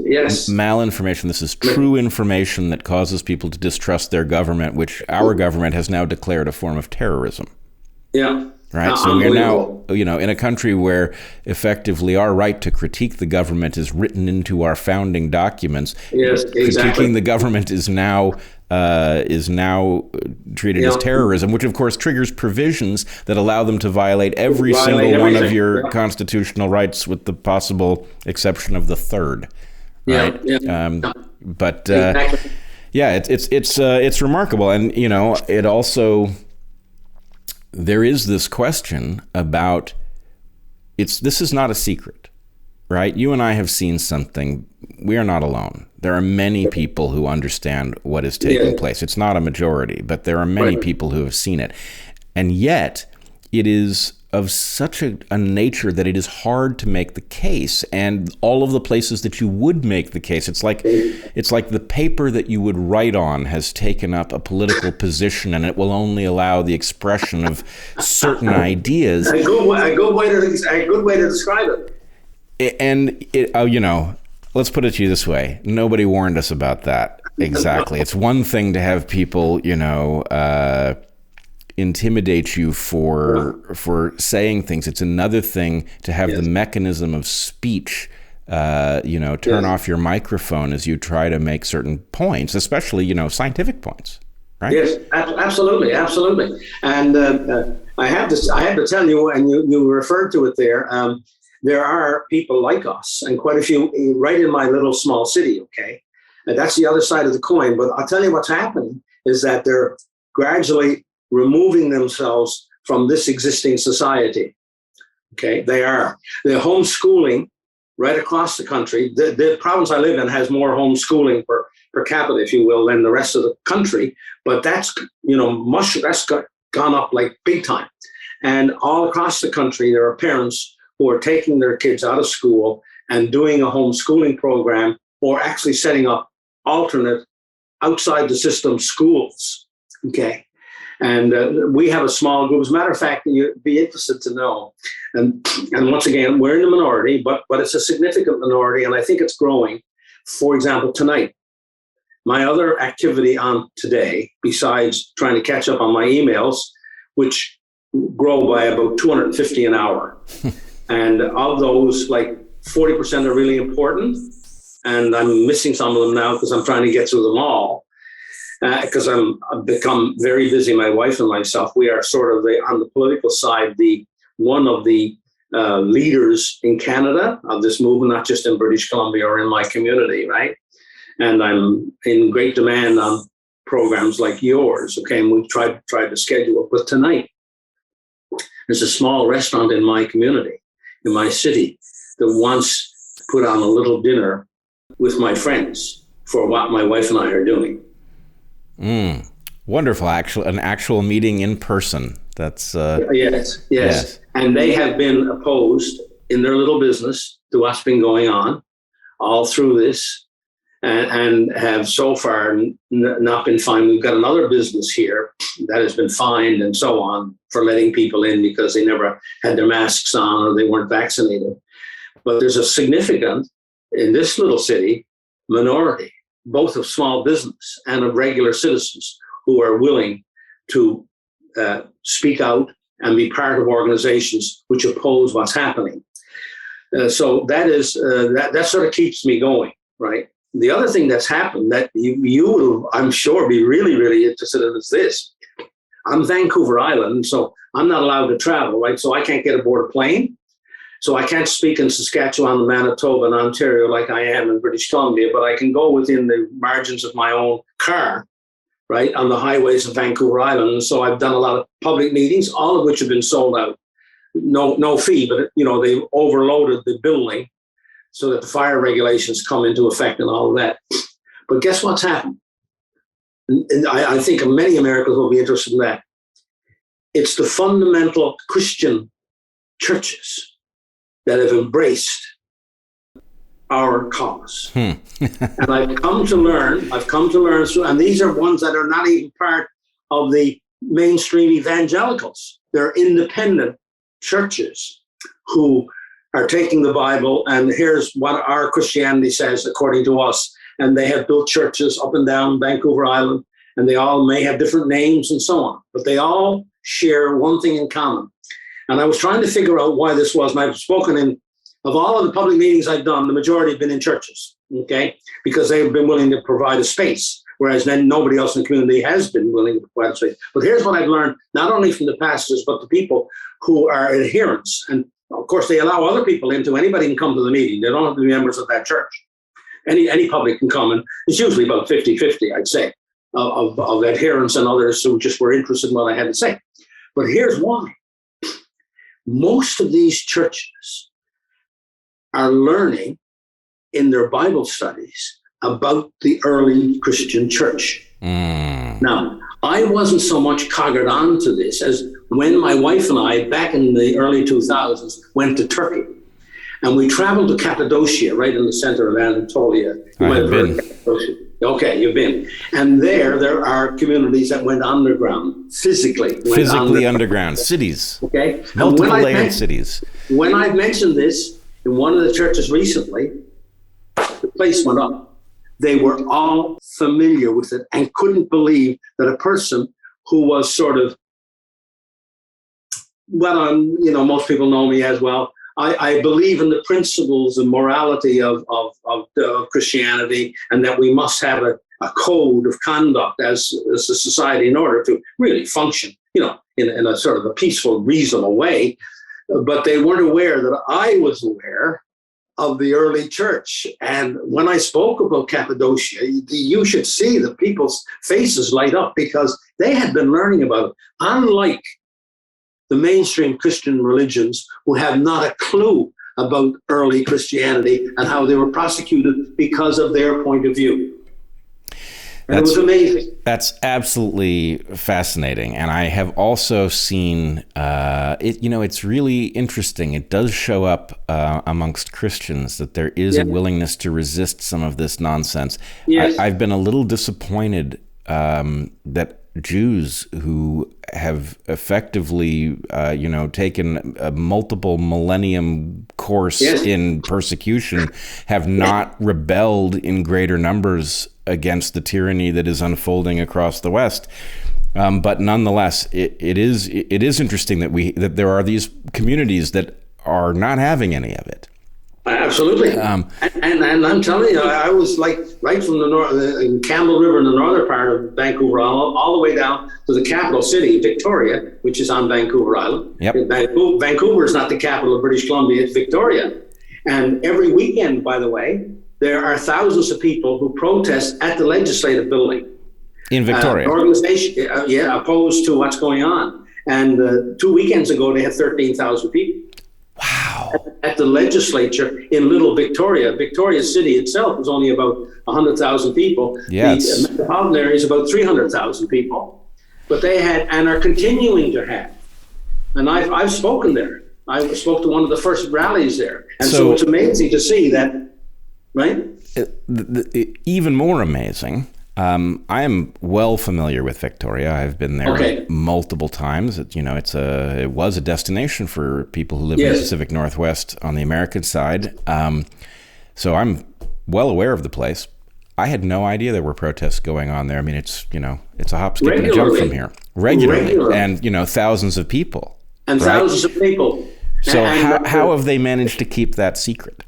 Malinformation. This is true information that causes people to distrust their government, which our government has now declared a form of terrorism. Yeah. Right. So we're now, in a country where effectively our right to critique the government is written into our founding documents. Yes, exactly. Critiquing the government is now treated as terrorism, which of course triggers provisions that allow them to violate every single one of your constitutional rights, with the possible exception of the third. Right. But exactly. It's remarkable, and it also. There is this question about this is not a secret, right? You and I have seen something. We are not alone. There are many people who understand what is taking place. It's not a majority, but there are many people who have seen it. And yet it is of such a nature that it is hard to make the case. And all of the places that you would make the case, it's like the paper that you would write on has taken up a political position, and it will only allow the expression of certain ideas. A good way to describe it. And let's put it to you this way: nobody warned us about that. Exactly. It's one thing to have people, intimidate you for saying things. It's another thing to have the mechanism of speech, turn off your microphone as you try to make certain points, especially, scientific points, right? Yes, absolutely. And I have to tell you, and you referred to it there, there are people like us, and quite a few right in my little small city, okay? And that's the other side of the coin. But I'll tell you what's happening is that they're gradually removing themselves from this existing society. Okay, they're homeschooling right across the country. The province I live in has more homeschooling per capita, if you will, than the rest of the country. But that's gone up like big time. And all across the country, there are parents who are taking their kids out of school and doing a homeschooling program, or actually setting up alternate outside the system schools. Okay. And we have a small group. As a matter of fact, you'd be interested to know. And once again, we're in the minority, but it's a significant minority, and I think it's growing. For example, tonight, my other activity on today, besides trying to catch up on my emails, which grow by about 250 an hour, and of those, like 40% are really important, and I'm missing some of them now because I'm trying to get through them all. Because I've become very busy, my wife and myself. We are sort of on the political side, one of the leaders in Canada of this movement, not just in British Columbia or in my community, right? And I'm in great demand on programs like yours, okay? And we've tried to schedule it. But tonight, there's a small restaurant in my community, in my city, that wants to put on a little dinner with my friends for what my wife and I are doing. Wonderful. An actual meeting in person. That's yes. And they have been opposed in their little business to what's been going on all through this, and have so far not been fined. We've got another business here that has been fined and so on for letting people in because they never had their masks on or they weren't vaccinated. But there's a significant, in this little city, minority, both of small business and of regular citizens, who are willing to speak out and be part of organizations which oppose what's happening. So that sort of keeps me going, right? The other thing that's happened that you will, I'm sure, be really, really interested in is this. I'm Vancouver Island, so I'm not allowed to travel, right? So I can't get aboard a plane. So I can't speak in Saskatchewan, Manitoba, and Ontario like I am in British Columbia, but I can go within the margins of my own car, right, on the highways of Vancouver Island. And so I've done a lot of public meetings, all of which have been sold out. no fee, but they overloaded the building so that the fire regulations come into effect and all of that. But guess what's happened? And I think many Americans will be interested in that. It's the fundamental Christian churches that have embraced our cause. And I've come to learn, and these are ones that are not even part of the mainstream evangelicals. They're independent churches who are taking the Bible, and here's what our Christianity says according to us. And they have built churches up and down Vancouver Island, and they all may have different names and so on, but they all share one thing in common. And I was trying to figure out why this was, and I've spoken of all of the public meetings I've done, the majority have been in churches, okay? Because they've been willing to provide a space, whereas then nobody else in the community has been willing to provide a space. But here's what I've learned, not only from the pastors, but the people who are adherents. And of course, they allow other people into, anybody can come to the meeting. They don't have to be members of that church. Any public can come, and it's usually about 50-50, I'd say, of adherents and others who just were interested in what I had to say. But here's why. Most of these churches are learning in their Bible studies about the early Christian church. Now, I wasn't so much coggered on to this as when my wife and I, back in the early 2000s, went to Turkey. And we traveled to Cappadocia, right in the center of Anatolia. I've been. Okay, you've been. And there are communities that went underground, physically. Underground, cities. Okay. Multiple layered cities. When I mentioned this in one of the churches recently, the place went up. They were all familiar with it and couldn't believe that a person who was sort of, most people know me as well. I believe in the principles and morality of Christianity, and that we must have a code of conduct as a society in order to really function, in a sort of a peaceful, reasonable way. But they weren't aware that I was aware of the early church. And when I spoke about Cappadocia, you should see the people's faces light up because they had been learning about it. Unlike the mainstream Christian religions who have not a clue about early Christianity and how they were prosecuted because of their point of view. And it was amazing. That's absolutely fascinating. And I have also seen it's really interesting. It does show up amongst Christians that there is a willingness to resist some of this nonsense. Yes. I've been a little disappointed that Jews who have effectively, taken a multiple millennium course in persecution have not rebelled in greater numbers against the tyranny that is unfolding across the West. But nonetheless, it is interesting that there are these communities that are not having any of it. Absolutely. And I'm telling you, I was like right from the north, in Campbell River in the northern part of Vancouver Island, all the way down to the capital city, Victoria, which is on Vancouver Island. Yep. Vancouver is not the capital of British Columbia, it's Victoria. And every weekend, by the way, there are thousands of people who protest at the legislative building. In Victoria. Organization, opposed to what's going on. And 2 weekends ago, they had 13,000 people. Wow. At the legislature in Little Victoria. Victoria City itself is only about 100,000 people. Yes. The metropolitan area is about 300,000 people. But they had and are continuing to have. And I've spoken there. I spoke to one of the first rallies there. And so it's amazing to see that, right? Even more amazing. I am well familiar with Victoria. I've been there multiple times. It was a destination for people who live in the Pacific Northwest on the American side. So I'm well aware of the place. I had no idea there were protests going on there. I mean, it's a hop, skip, and a jump from here. Regularly. And, thousands of people. And thousands of people. So how have they managed to keep that secret?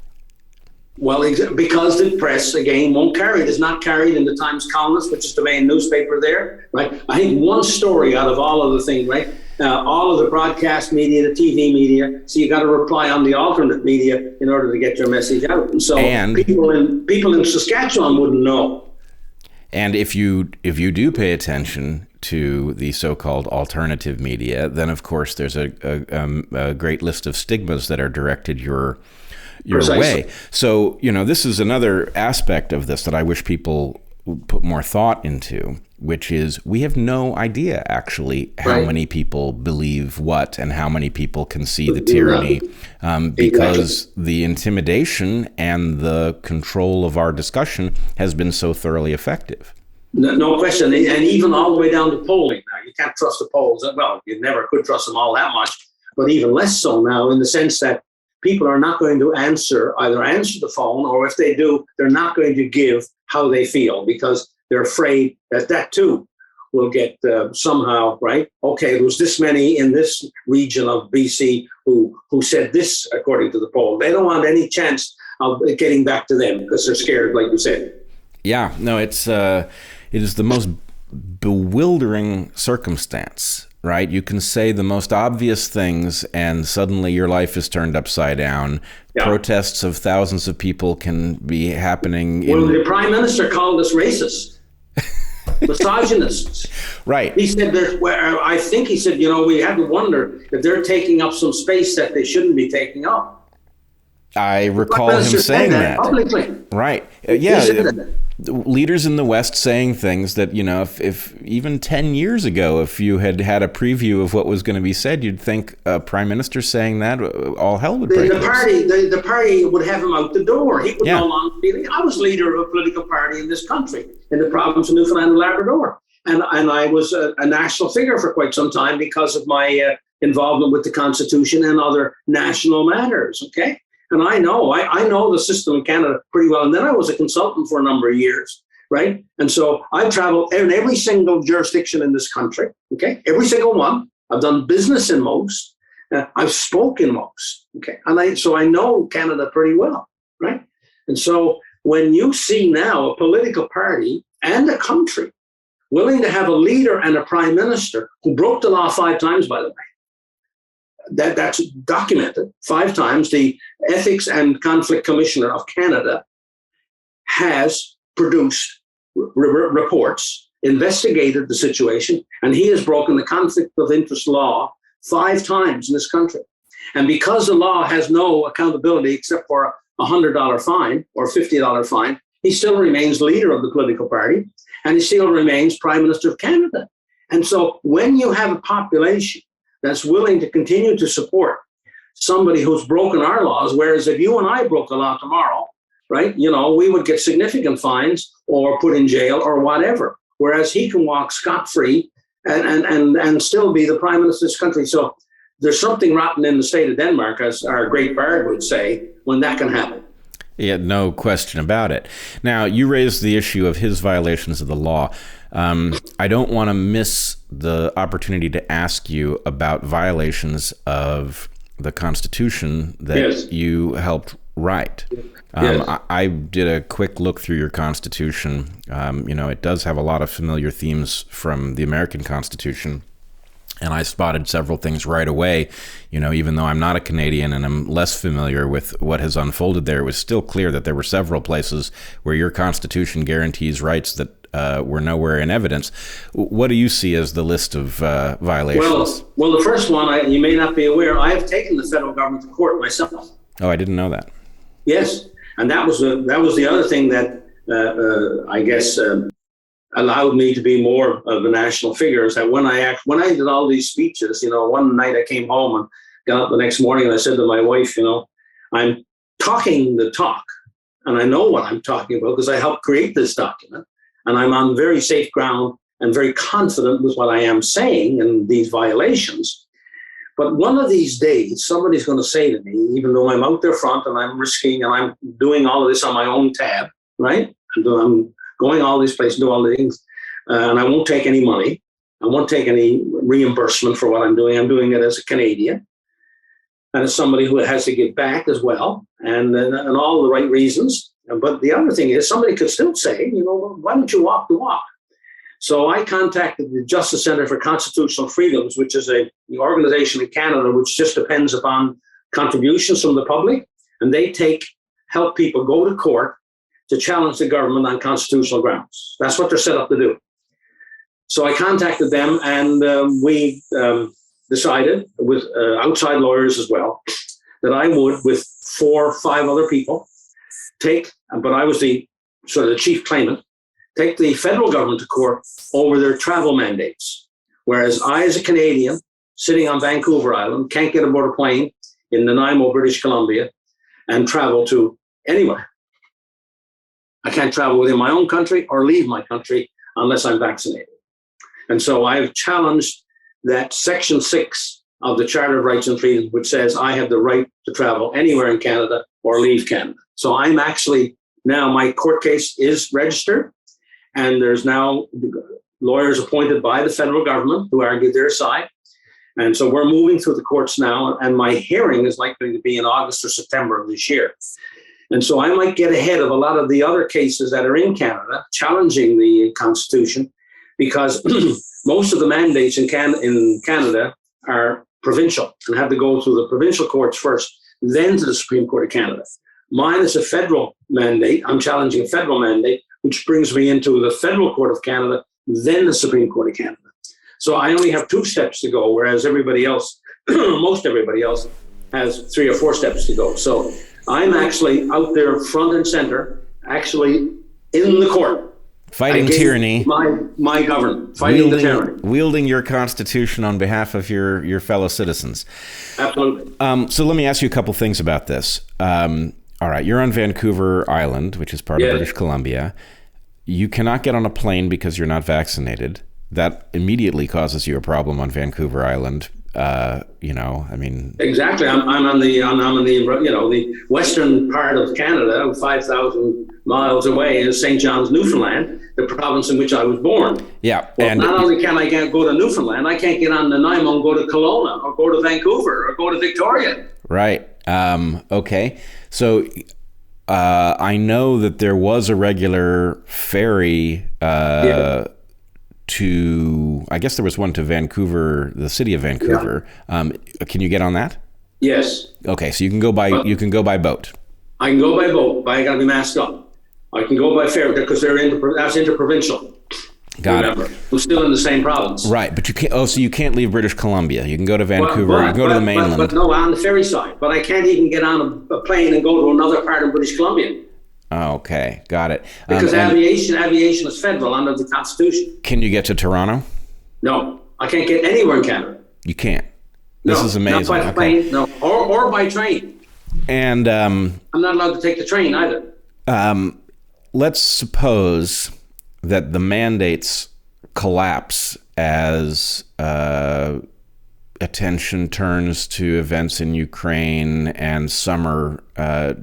Well, because the press, again, won't carry it. It's not carried in the Times Colonist, which is the main newspaper there, right? I think one story out of all of the things, right? All of the broadcast media, the TV media, so you got to rely on the alternate media in order to get your message out. And so people in Saskatchewan wouldn't know. And if you do pay attention to the so-called alternative media, then of course there's a great list of stigmas that are directed your way. So, this is another aspect of this that I wish people put more thought into, which is we have no idea actually how many people believe what and how many people can see the tyranny, because the intimidation and the control of our discussion has been so thoroughly effective. No question. And even all the way down to polling now. You can't trust the polls. Well, you never could trust them all that much, but even less so now in the sense that people are not going to either answer the phone, or if they do, they're not going to give how they feel because they're afraid that too will get somehow, right? Okay, there was this many in this region of BC who said this according to the poll. They don't want any chance of getting back to them because they're scared, like you said. Yeah, no, it is the most bewildering circumstance. Right? You can say the most obvious things and suddenly your life is turned upside down. Yeah. Protests of thousands of people can be happening. Well, the prime minister called us racist, misogynists. Right. He said I think he said, we have to wonder if they're taking up some space that they shouldn't be taking up. I recall him saying that publicly. Right. Yeah. Leaders in the West saying things that, if even 10 years ago, if you had had a preview of what was going to be said, you'd think a prime minister saying that, all hell would break loose. The party would have him out the door. He would no longer be. I was leader of a political party in this country, in the province of Newfoundland and Labrador. And I was a national figure for quite some time because of my involvement with the Constitution and other national matters, okay? And I know the system in Canada pretty well. And then I was a consultant for a number of years, right? And so I've traveled in every single jurisdiction in this country, okay? Every single one. I've done business in most. I've spoken most, okay? And so I know Canada pretty well, right? And so when you see now a political party and a country willing to have a leader and a prime minister who broke the law 5 times, by the way, that's documented 5 times. The Ethics and Conflict Commissioner of Canada has produced reports, investigated the situation, and he has broken the conflict of interest law 5 times in this country. And because the law has no accountability except for a $100 fine or $50 fine, he still remains leader of the political party, and he still remains Prime Minister of Canada. And so when you have a population that's willing to continue to support somebody who's broken our laws, whereas if you and I broke the law tomorrow, right, we would get significant fines or put in jail or whatever, whereas he can walk scot-free and still be the prime minister of this country. So there's something rotten in the state of Denmark, as our great bard would say, when that can happen. Yeah, no question about it. Now, you raised the issue of his violations of the law. I don't want to miss the opportunity to ask you about violations of the Constitution that you helped write. I did a quick look through your Constitution. It does have a lot of familiar themes from the American Constitution. And I spotted several things right away. Even though I'm not a Canadian and I'm less familiar with what has unfolded there, it was still clear that there were several places where your Constitution guarantees rights that were nowhere in evidence. What do you see as the list of violations? Well, the first one, you may not be aware, I have taken the federal government to court myself. Oh, I didn't know that. Yes, and that was the other thing that I guess allowed me to be more of a national figure. Is that when I did all these speeches, one night I came home and got up the next morning and I said to my wife, I'm talking the talk, and I know what I'm talking about because I helped create this document, and I'm on very safe ground and very confident with what I am saying and these violations. But one of these days, somebody's going to say to me, even though I'm out there front and I'm risking and I'm doing all of this on my own tab, right? I'm going all these places, do all the things, and I won't take any money. I won't take any reimbursement for what I'm doing. I'm doing it as a Canadian and as somebody who has to give back as well, and all the right reasons. But the other thing is, somebody could still say, why don't you walk the walk? So I contacted the Justice Center for Constitutional Freedoms, which is the organization in Canada which just depends upon contributions from the public, and they help people go to court to challenge the government on constitutional grounds. That's what they're set up to do. So I contacted them, and we decided, with outside lawyers as well, that I would, with 4 or 5 other people, but I was the sort of the chief claimant, take the federal government to court over their travel mandates. Whereas I, as a Canadian, sitting on Vancouver Island, can't get aboard a plane in Nanaimo, British Columbia, and travel to anywhere. I can't travel within my own country or leave my country unless I'm vaccinated. And so I've challenged that Section 6 of the Charter of Rights and Freedoms, which says I have the right to travel anywhere in Canada or leave Canada. So I'm actually, now my court case is registered, and there's now lawyers appointed by the federal government who argue their side. And so we're moving through the courts now, and my hearing is likely to be in August or September of this year. And so I might get ahead of a lot of the other cases that are in Canada challenging the Constitution, because most of the mandates in Canada are provincial and have to go through the provincial courts first, then to the Supreme Court of Canada. Mine is a federal mandate. I'm challenging a federal mandate, which brings me into the Federal Court of Canada, then the Supreme Court of Canada. So I only have 2 steps to go, whereas everybody else, most everybody else, has 3 or 4 steps to go. So I'm actually out there front and center, actually in the court. Fighting tyranny. My government, fighting the tyranny. Wielding your constitution on behalf of your fellow citizens. Absolutely. So let me ask you a couple things about this. All right, you're on Vancouver Island, which is part of British Columbia. You cannot get on a plane because you're not vaccinated. That immediately causes you a problem on Vancouver Island. Exactly. I'm on the western part of Canada, 5,000 miles away, in St. John's, Newfoundland, the province in which I was born. Yeah. Well, and not only can I go to Newfoundland, I can't get on Nanaimo and go to Kelowna or go to Vancouver or go to Victoria. Right. Okay. So I know that there was a regular ferry to, I guess there was one to Vancouver, the city of Vancouver. Yeah. Can you get on that? Yes. Okay, so you can go by boat. I can go by boat, but I got to be masked up. I can go by ferry because that's interprovincial. Got it. We're still in the same province. Right, but you can't. Oh, so you can't leave British Columbia. You can go to Vancouver. You can go to the mainland. But no, on the ferry side. But I can't even get on a plane and go to another part of British Columbia. Okay, got it. Because aviation is federal under the Constitution. Can you get to Toronto? No, I can't get anywhere in Canada. You can't. This is amazing. Not by plane, no, or by train. And I'm not allowed to take the train either. Let's suppose that the mandates collapse as attention turns to events in Ukraine and summer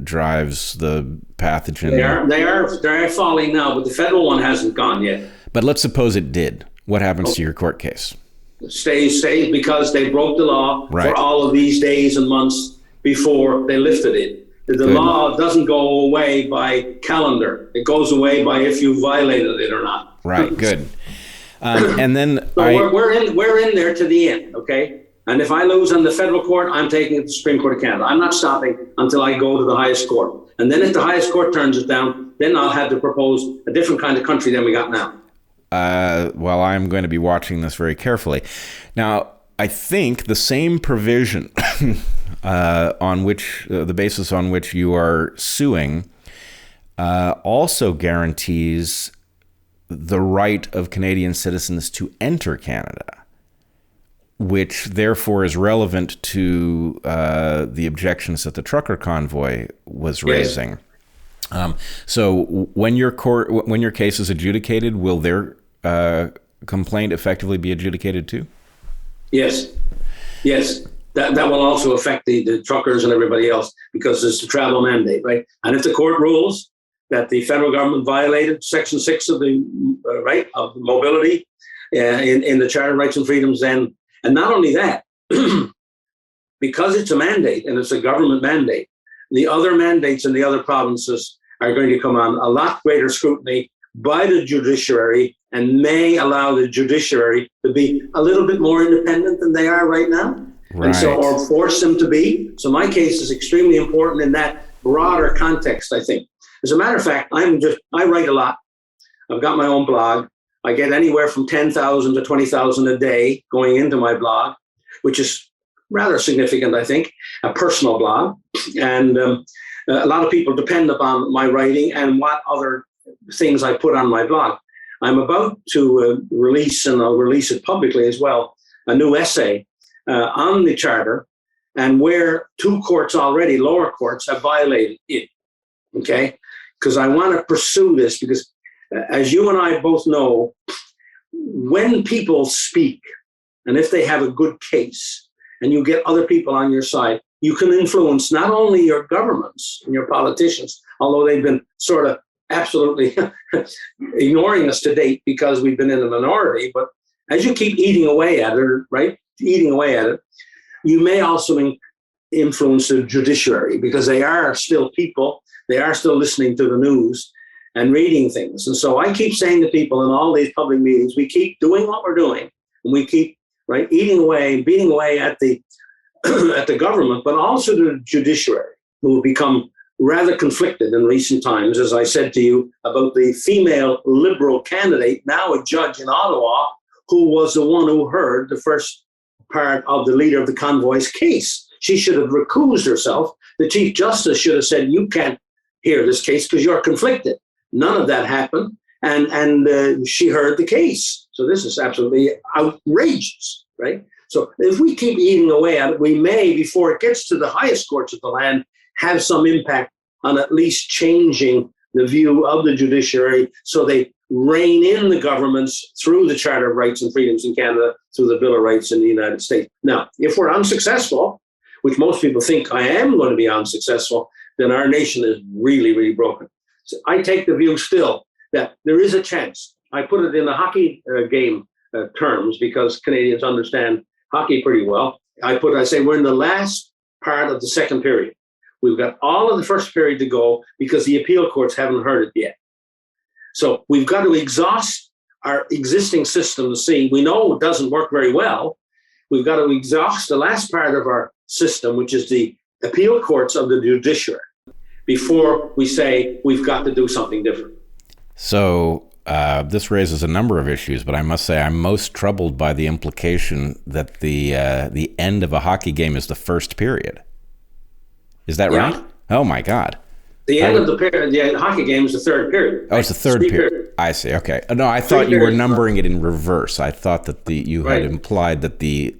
drives the pathogen. They are falling now, but the federal one hasn't gone yet. But let's suppose it did. What happens to your court case? Stays because they broke the law for all of these days and months before they lifted it. The law doesn't go away by calendar. It goes away by if you violated it or not. Right. Good. And then we're in there to the end. Okay. And if I lose on the federal court, I'm taking it to the Supreme Court of Canada. I'm not stopping until I go to the highest court. And then if the highest court turns it down, then I'll have to propose a different kind of country than we got now. Well, I'm going to be watching this very carefully. Now, I think the same provision on which the basis on which you are suing also guarantees the right of Canadian citizens to enter Canada, which therefore is relevant to the objections that the trucker convoy was raising. So when your case is adjudicated, will their complaint effectively be adjudicated too? Yes. That will also affect the truckers and everybody else because it's a travel mandate, right? And if the court rules that the federal government violated Section 6 of the right of mobility in the Charter of Rights and Freedoms, then, and not only that, because it's a mandate and it's a government mandate, the other mandates in the other provinces are going to come on a lot greater scrutiny by the judiciary and may allow the judiciary to be a little bit more independent than they are right now. Right. And so, or force them to be. So my case is extremely important in that broader context, I think. As a matter of fact, I write a lot. I've got my own blog. I get anywhere from 10,000 to 20,000 a day going into my blog, which is rather significant, I think, a personal blog. And a lot of people depend upon my writing and what other things I put on my blog. I'm about to release, and I'll release it publicly as well, a new essay on the Charter and where two courts already, lower courts, have violated it, okay? Because I want to pursue this because, as you and I both know, when people speak, and if they have a good case, and you get other people on your side, you can influence not only your governments and your politicians, although they've been sort of absolutely ignoring us to date because we've been in a minority, but as you keep eating away at it, right, eating away at it, you may also influence the judiciary because they are still people, they are still listening to the news and reading things. And so I keep saying to people in all these public meetings, we keep doing what we're doing, and we keep eating away, beating away at the at the government, but also the judiciary, who have become rather conflicted in recent times, as I said to you, about the female Liberal candidate, now a judge in Ottawa, who was the one who heard the first part of the leader of the convoy's case. She should have recused herself. The Chief Justice should have said, you can't hear this case because you're conflicted. None of that happened. And she heard the case. So this is absolutely outrageous, right? So if we keep eating away at it, we may, before it gets to the highest courts of the land, have some impact on at least changing the view of the judiciary so they rein in the governments through the Charter of Rights and Freedoms in Canada, through the Bill of Rights in the United States. Now, if we're unsuccessful, which most people think I am going to be unsuccessful, then our nation is really, really broken. So I take the view still that there is a chance. I put it in the hockey game terms because Canadians understand hockey pretty well. I say we're in the last part of the second period. We've got all of the first period to go because the appeal courts haven't heard it yet. So we've got to exhaust our existing system to see. We know it doesn't work very well. We've got to exhaust the last part of our system, which is the appeal courts of the judiciary, before we say we've got to do something different. So this raises a number of issues, but I must say I'm most troubled by the implication that the end of a hockey game is the first period. Is that right? Oh my God! The end of the period, the hockey game is the third period. Oh, it's the third period. I see. Okay. No, I thought you were numbering it in reverse. I thought that you had implied that the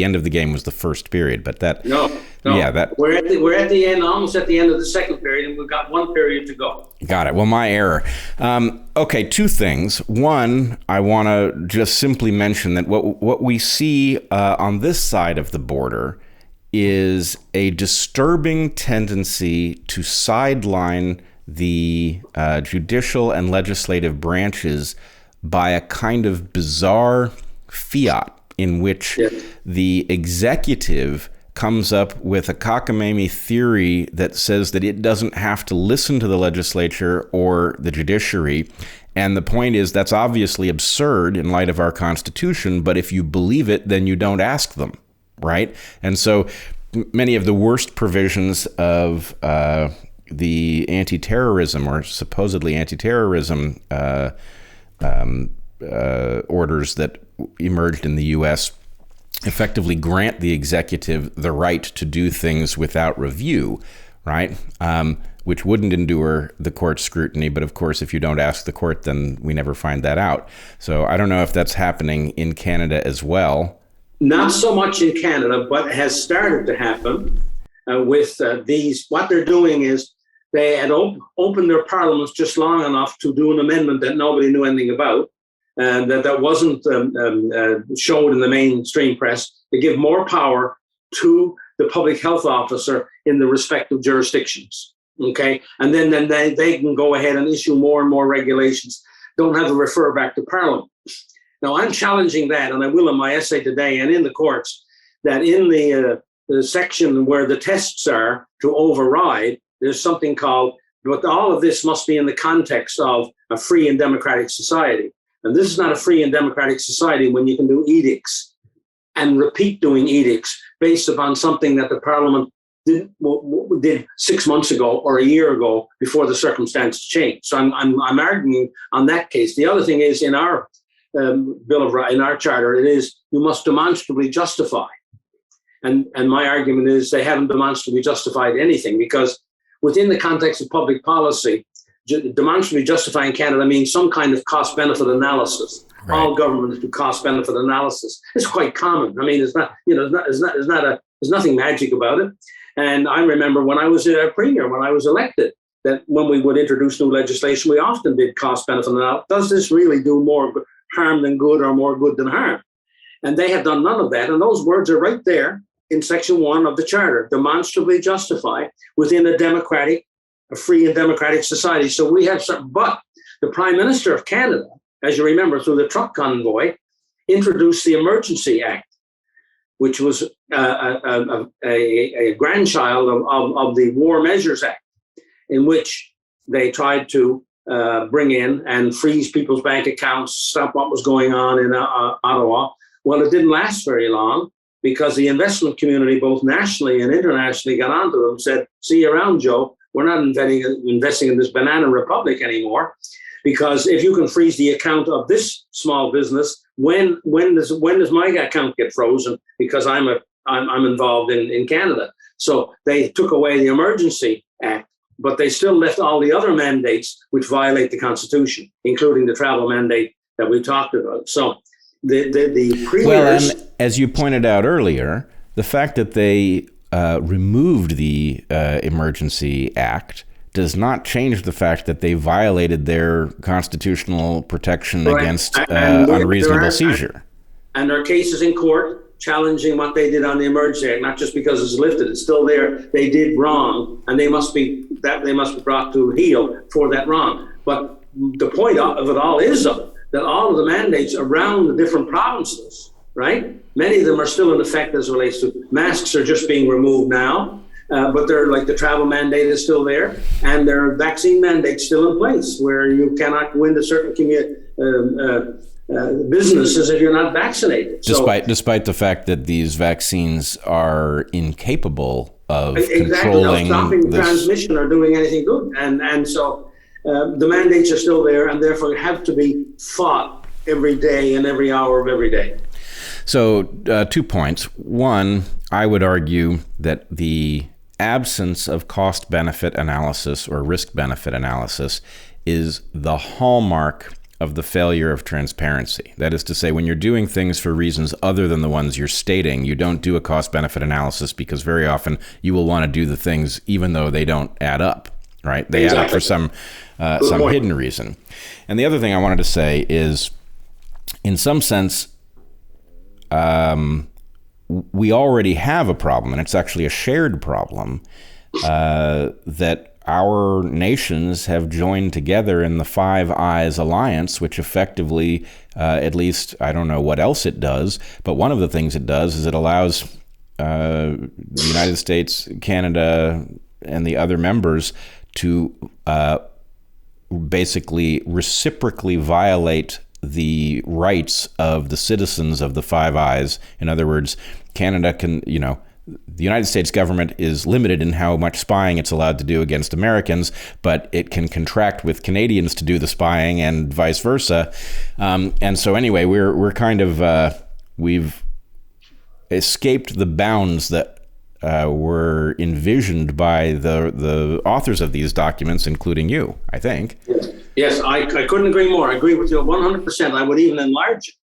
end of the game was the first period, but that no. Yeah, we're at the end, almost at the end of the second period, and we've got one period to go. Got it. Well, my error. Okay, two things. One, I want to just simply mention that what we see on this side of the border is a disturbing tendency to sideline the judicial and legislative branches by a kind of bizarre fiat in which the executive comes up with a cockamamie theory that says that it doesn't have to listen to the legislature or the judiciary. And the point is that's obviously absurd in light of our Constitution, but if you believe it, then you don't ask them. Right? And so many of the worst provisions of the anti-terrorism or supposedly anti-terrorism orders that emerged in the U.S. effectively grant the executive the right to do things without review, right? Which wouldn't endure the court's scrutiny. But of course, if you don't ask the court, then we never find that out. So I don't know if that's happening in Canada as well. Not so much in Canada, but has started to happen with these. What they're doing is they had opened their parliaments just long enough to do an amendment that nobody knew anything about, and that wasn't showed in the mainstream press. They give more power to the public health officer in the respective jurisdictions. Okay, and then they can go ahead and issue more and more regulations. Don't have to refer back to Parliament. Now, I'm challenging that, and I will in my essay today and in the courts, that in the section where the tests are to override, there's something called, but all of this must be in the context of a free and democratic society. And this is not a free and democratic society when you can do edicts and repeat doing edicts based upon something that the Parliament did 6 months ago or a year ago before the circumstances changed. So I'm arguing on that case. The other thing is in our Bill of Rights, in our charter, it is you must demonstrably justify. And my argument is they haven't demonstrably justified anything, because within the context of public policy, demonstrably justifying Canada means some kind of cost-benefit analysis. Right. All governments do cost-benefit analysis. It's quite common. I mean, it's not, there's nothing magic about it. And I remember when I was a premier, when I was elected, that when we would introduce new legislation, we often did cost-benefit analysis. Does this really do more harm than good, or more good than harm? And they have done none of that. And those words are right there in Section 1 of the Charter: demonstrably justify within a free and democratic society. So we have some, but the Prime Minister of Canada, as you remember, through the truck convoy, introduced the Emergency Act, which was a grandchild of the War Measures Act, in which they tried to bring in and freeze people's bank accounts, stop what was going on in Ottawa. Well, it didn't last very long, because the investment community, both nationally and internationally, got onto them and said, see you around, Joe. We're not investing in this banana republic anymore, because if you can freeze the account of this small business, when does my account get frozen? Because I'm involved in Canada. So they took away the Emergency Act, but they still left all the other mandates which violate the Constitution, including the travel mandate that we talked about. So the premiers... Well, and as you pointed out earlier, the fact that they removed the Emergency Act does not change the fact that they violated their constitutional protection against unreasonable seizure. And there are cases in court challenging what they did on the Emergency Act, not just because it's lifted, it's still there. They did wrong, and they must be brought to heel for that wrong. But the point of it all is that all of the mandates around the different provinces, right? Many of them are still in effect as it relates to masks are just being removed now, but they're like the travel mandate is still there, and there are vaccine mandates still in place where you cannot go into certain businesses if you're not vaccinated. Despite the fact that these vaccines are incapable of controlling stopping transmission or doing anything good, and so the mandates are still there, and therefore have to be fought every day and every hour of every day. So 2 points. One, I would argue that the absence of cost-benefit analysis or risk-benefit analysis is the hallmark of the failure of transparency. That is to say, when you're doing things for reasons other than the ones you're stating, you don't do a cost-benefit analysis, because very often you will want to do the things even though they don't add up, right? They add up for some hidden reason. And the other thing I wanted to say is, in some sense, we already have a problem, and it's actually a shared problem, that our nations have joined together in the Five Eyes Alliance, which effectively, at least, I don't know what else it does, but one of the things it does is it allows the United States, Canada, and the other members to basically reciprocally violate the rights of the citizens of the Five Eyes. In other words, Canada can, the United States government is limited in how much spying it's allowed to do against Americans, but it can contract with Canadians to do the spying and vice versa. And so anyway, we're kind of, we've escaped the bounds that were envisioned by the authors of these documents, including you, I think. Yes, I couldn't agree more. I agree with you 100%. I would even enlarge it.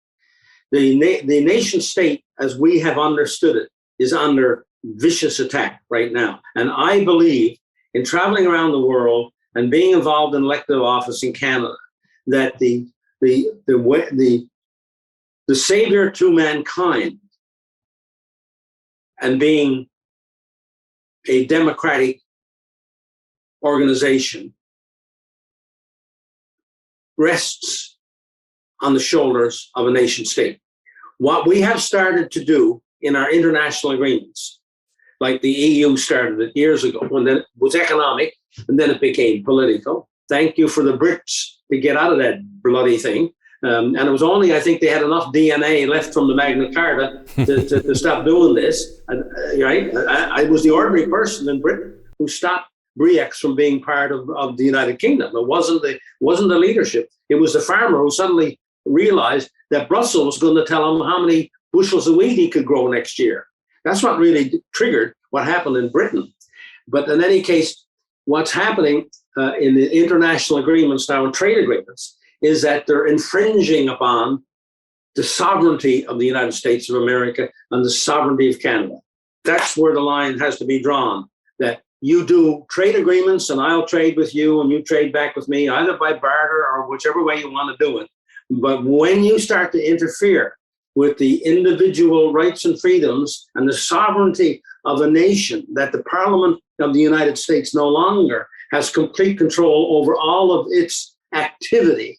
The nation state, as we have understood it, is under vicious attack right now. And I believe, in traveling around the world and being involved in elective office in Canada, that the savior to mankind and being a democratic organization rests on the shoulders of a nation state. What we have started to do in our international agreements, like the EU started it years ago, when then it was economic and then it became political. Thank you for the Brits to get out of that bloody thing. And it was only, I think, they had enough DNA left from the Magna Carta to stop doing this. Right? I was the ordinary person in Britain who stopped Brexit from being part of the United Kingdom. It wasn't the leadership. It was the farmer who suddenly realized that Brussels was going to tell him how many bushels of wheat he could grow next year. That's what really triggered what happened in Britain. But in any case, what's happening in the international agreements now and trade agreements is that they're infringing upon the sovereignty of the United States of America and the sovereignty of Canada. That's where the line has to be drawn, that you do trade agreements and I'll trade with you and you trade back with me, either by barter or whichever way you want to do it. But when you start to interfere with the individual rights and freedoms and the sovereignty of a nation, that the Parliament of the United States no longer has complete control over all of its activity,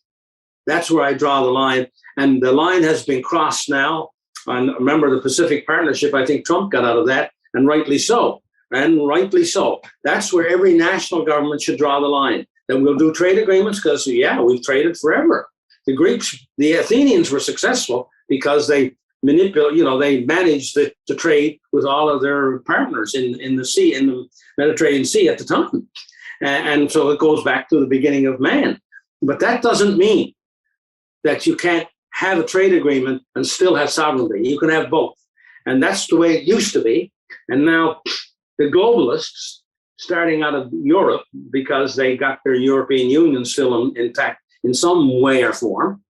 that's where I draw the line. And the line has been crossed now. And remember the Pacific Partnership, I think Trump got out of that, and rightly so. And rightly so. That's where every national government should draw the line. That we'll do trade agreements because, we've traded forever. The Greeks, the Athenians were successful because they they managed to trade with all of their partners in the sea, in the Mediterranean Sea at the time. And so it goes back to the beginning of man. But that doesn't mean that you can't have a trade agreement and still have sovereignty. You can have both. And that's the way it used to be. And now the globalists, starting out of Europe, because they got their European Union still intact in some way or form,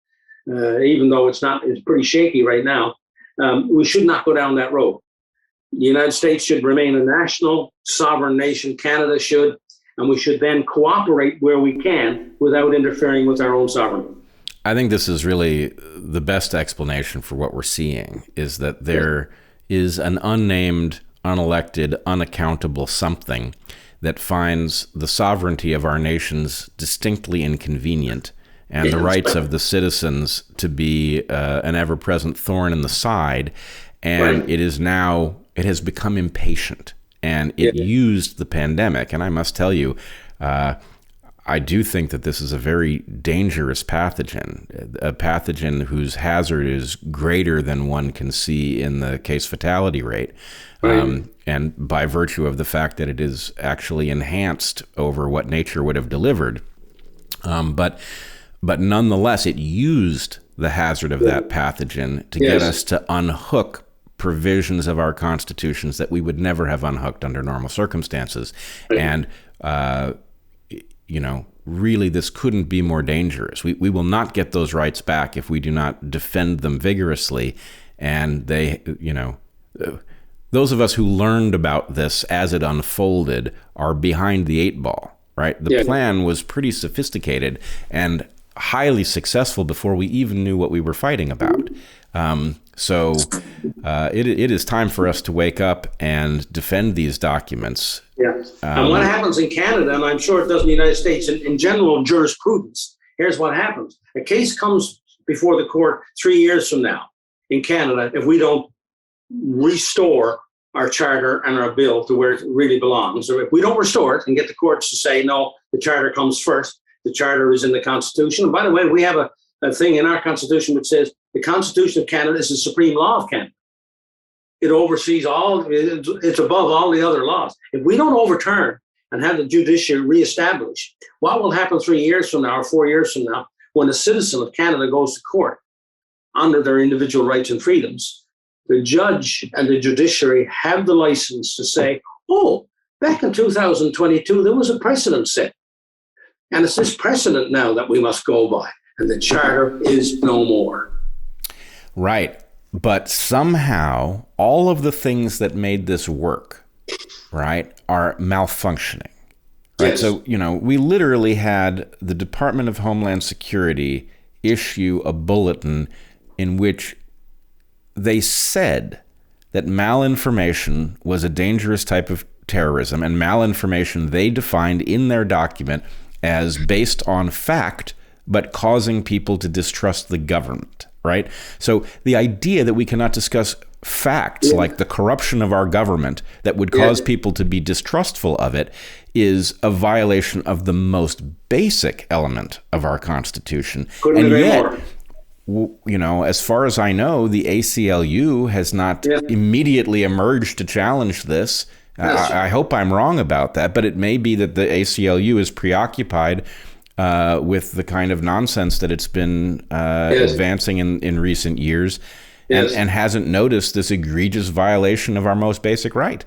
even though it's pretty shaky right now, we should not go down that road. The United States should remain a national sovereign nation. Canada should, and we should then cooperate where we can without interfering with our own sovereignty. I think this is really the best explanation for what we're seeing, is that there is an unnamed, unelected, unaccountable something that finds the sovereignty of our nations distinctly inconvenient and the rights of the citizens to be an ever-present thorn in the side. And it has become impatient. And it used the pandemic. And I must tell you, I do think that this is a very dangerous pathogen, a pathogen whose hazard is greater than one can see in the case fatality rate. And by virtue of the fact that it is actually enhanced over what nature would have delivered. But nonetheless, it used the hazard of that pathogen to get us to unhook provisions of our constitutions that we would never have unhooked under normal circumstances. And, really, this couldn't be more dangerous. We will not get those rights back if we do not defend them vigorously. And those of us who learned about this as it unfolded are behind the eight ball, right? The plan was pretty sophisticated and highly successful before we even knew what we were fighting about. So it is time for us to wake up and defend these documents. And what happens in Canada, and I'm sure it does in the United States, in general jurisprudence, here's what happens. A case comes before the court 3 years from now in Canada if we don't restore our charter and our bill to where it really belongs. So if we don't restore it and get the courts to say, no, the charter comes first, the charter is in the Constitution. And by the way, we have a thing in our Constitution which says the Constitution of Canada is the supreme law of Canada. It oversees it's above all the other laws. If we don't overturn and have the judiciary reestablished, what will happen 3 years from now or 4 years from now when a citizen of Canada goes to court under their individual rights and freedoms? The judge and the judiciary have the license to say, oh, back in 2022, there was a precedent set. And it's this precedent now that we must go by. And the charter is no more. Right. But somehow all of the things that made this work, right, are malfunctioning. Right. Yes. So, we literally had the Department of Homeland Security issue a bulletin in which they said that malinformation was a dangerous type of terrorism, and malinformation they defined in their document as based on fact, but causing people to distrust the government, right? So the idea that we cannot discuss facts like the corruption of our government that would cause people to be distrustful of it is a violation of the most basic element of our Constitution. Couldn't agree more. as far as I know, the ACLU has not immediately emerged to challenge this. Yes. I hope I'm wrong about that, but it may be that the ACLU is preoccupied with the kind of nonsense that it's been advancing in recent years, and hasn't noticed this egregious violation of our most basic right.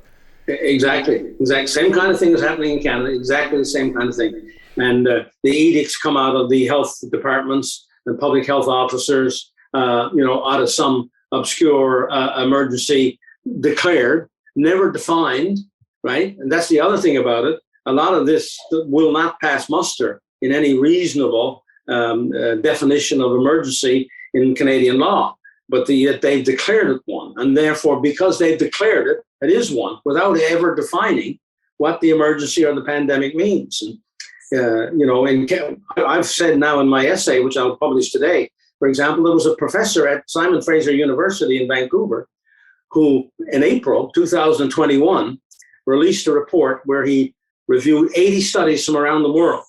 Exactly. Same kind of thing is happening in Canada. Exactly the same kind of thing. And the edicts come out of the health departments and public health officers, out of some obscure emergency declared, never defined, right? And that's the other thing about it. A lot of this will not pass muster in any reasonable definition of emergency in Canadian law. But they've declared it one. And therefore, because they've declared it, it is one without ever defining what the emergency or the pandemic means. And, I've said now in my essay, which I'll publish today, for example, there was a professor at Simon Fraser University in Vancouver who, in April 2021, released a report where he reviewed 80 studies from around the world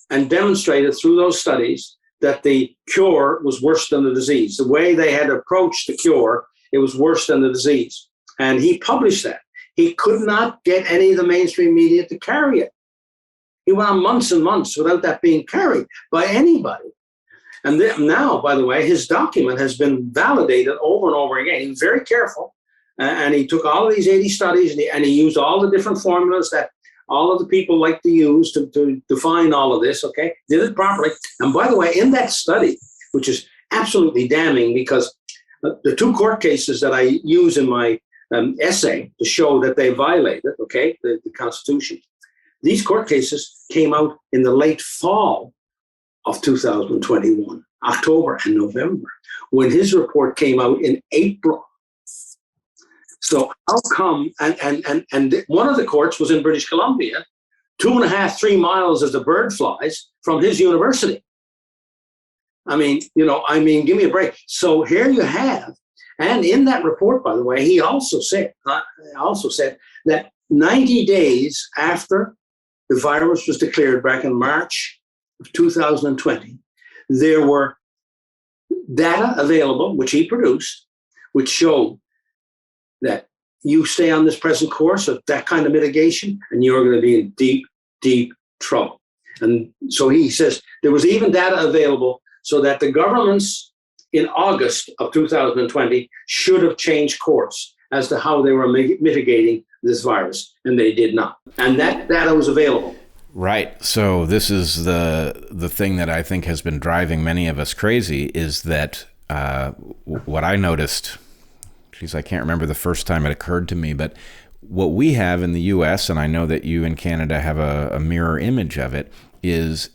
and demonstrated through those studies that the cure was worse than the disease. The way they had approached the cure, it was worse than the disease. And he published that. He could not get any of the mainstream media to carry it. He went on months and months without that being carried by anybody. And now, by the way, his document has been validated over and over again. He was very careful. And he took all of these 80 studies and he used all the different formulas that all of the people like to use to define all of this, okay? Did it properly. And by the way, in that study, which is absolutely damning because the two court cases that I use in my essay to show that they violated, okay, the Constitution, these court cases came out in the late fall of 2021, October and November, when his report came out in April. So how come, and one of the courts was in British Columbia, 2.5, 3 miles as the bird flies from his university. I mean, give me a break. So here you have, and in that report, by the way, he also said that 90 days after the virus was declared back in March of 2020, there were data available, which he produced, which showed that you stay on this present course of that kind of mitigation and you're going to be in deep, deep trouble. And so he says there was even data available so that the governments in August of 2020 should have changed course as to how they were mitigating this virus, and they did not. And that data was available. Right. So this is the thing that I think has been driving many of us crazy is that what I noticed, I can't remember the first time it occurred to me, but what we have in the U.S., and I know that you in Canada have a mirror image of it, is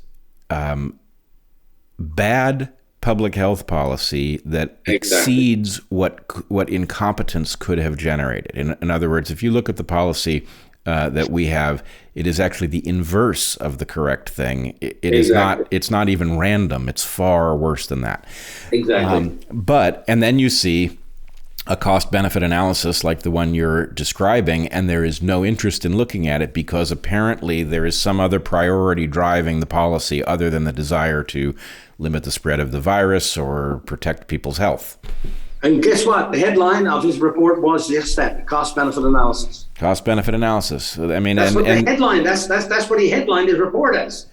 bad public health policy that exceeds what incompetence could have generated. In other words, if you look at the policy that we have, it is actually the inverse of the correct thing. It is not. It's not even random. It's far worse than that. Exactly. And then you see a cost-benefit analysis like the one you're describing, and there is no interest in looking at it because apparently there is some other priority driving the policy other than the desire to limit the spread of the virus or protect people's health. And guess what? The headline of his report was just that, cost-benefit analysis. Cost-benefit analysis. I mean, that's what the headline. That's what he headlined his report as.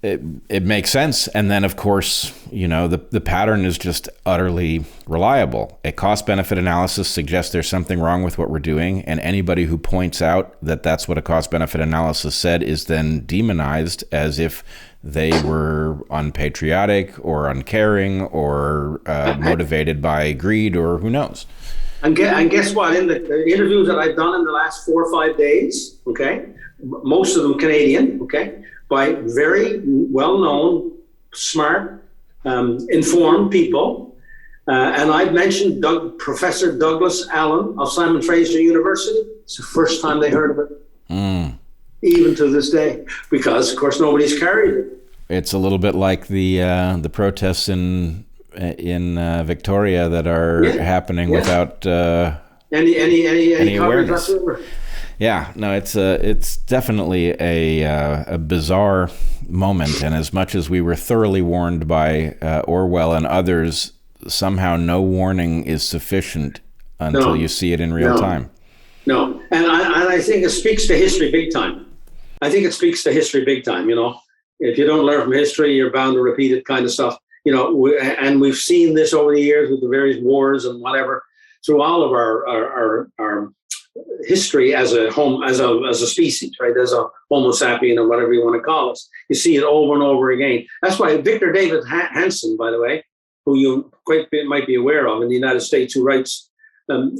It makes sense. And then, of course, the pattern is just utterly reliable. A cost-benefit analysis suggests there's something wrong with what we're doing, and anybody who points out that that's what a cost-benefit analysis said is then demonized as if they were unpatriotic or uncaring or motivated by greed or who knows. And guess what? In the interviews that I've done in the last 4 or 5 days, okay, most of them Canadian, okay, by very well-known, smart, informed people. And I've mentioned Professor Douglas Allen of Simon Fraser University. It's the first time they heard of it, even to this day, because, of course, nobody's carried it. It's a little bit like the protests in Victoria that are happening without any awareness. Yeah, no, it's definitely a bizarre moment, and as much as we were thoroughly warned by Orwell and others, somehow no warning is sufficient until No, you see it in real no, time. no. And I think it speaks to history big time. I think it speaks to history big time. If you don't learn from history, you're bound to repeat it, kind of stuff. And we've seen this over the years with the various wars and whatever through all of our history as a species, right? As a Homo sapien or whatever you want to call us. You see it over and over again. That's why Victor David Hanson, by the way, who you might be aware of in the United States, who writes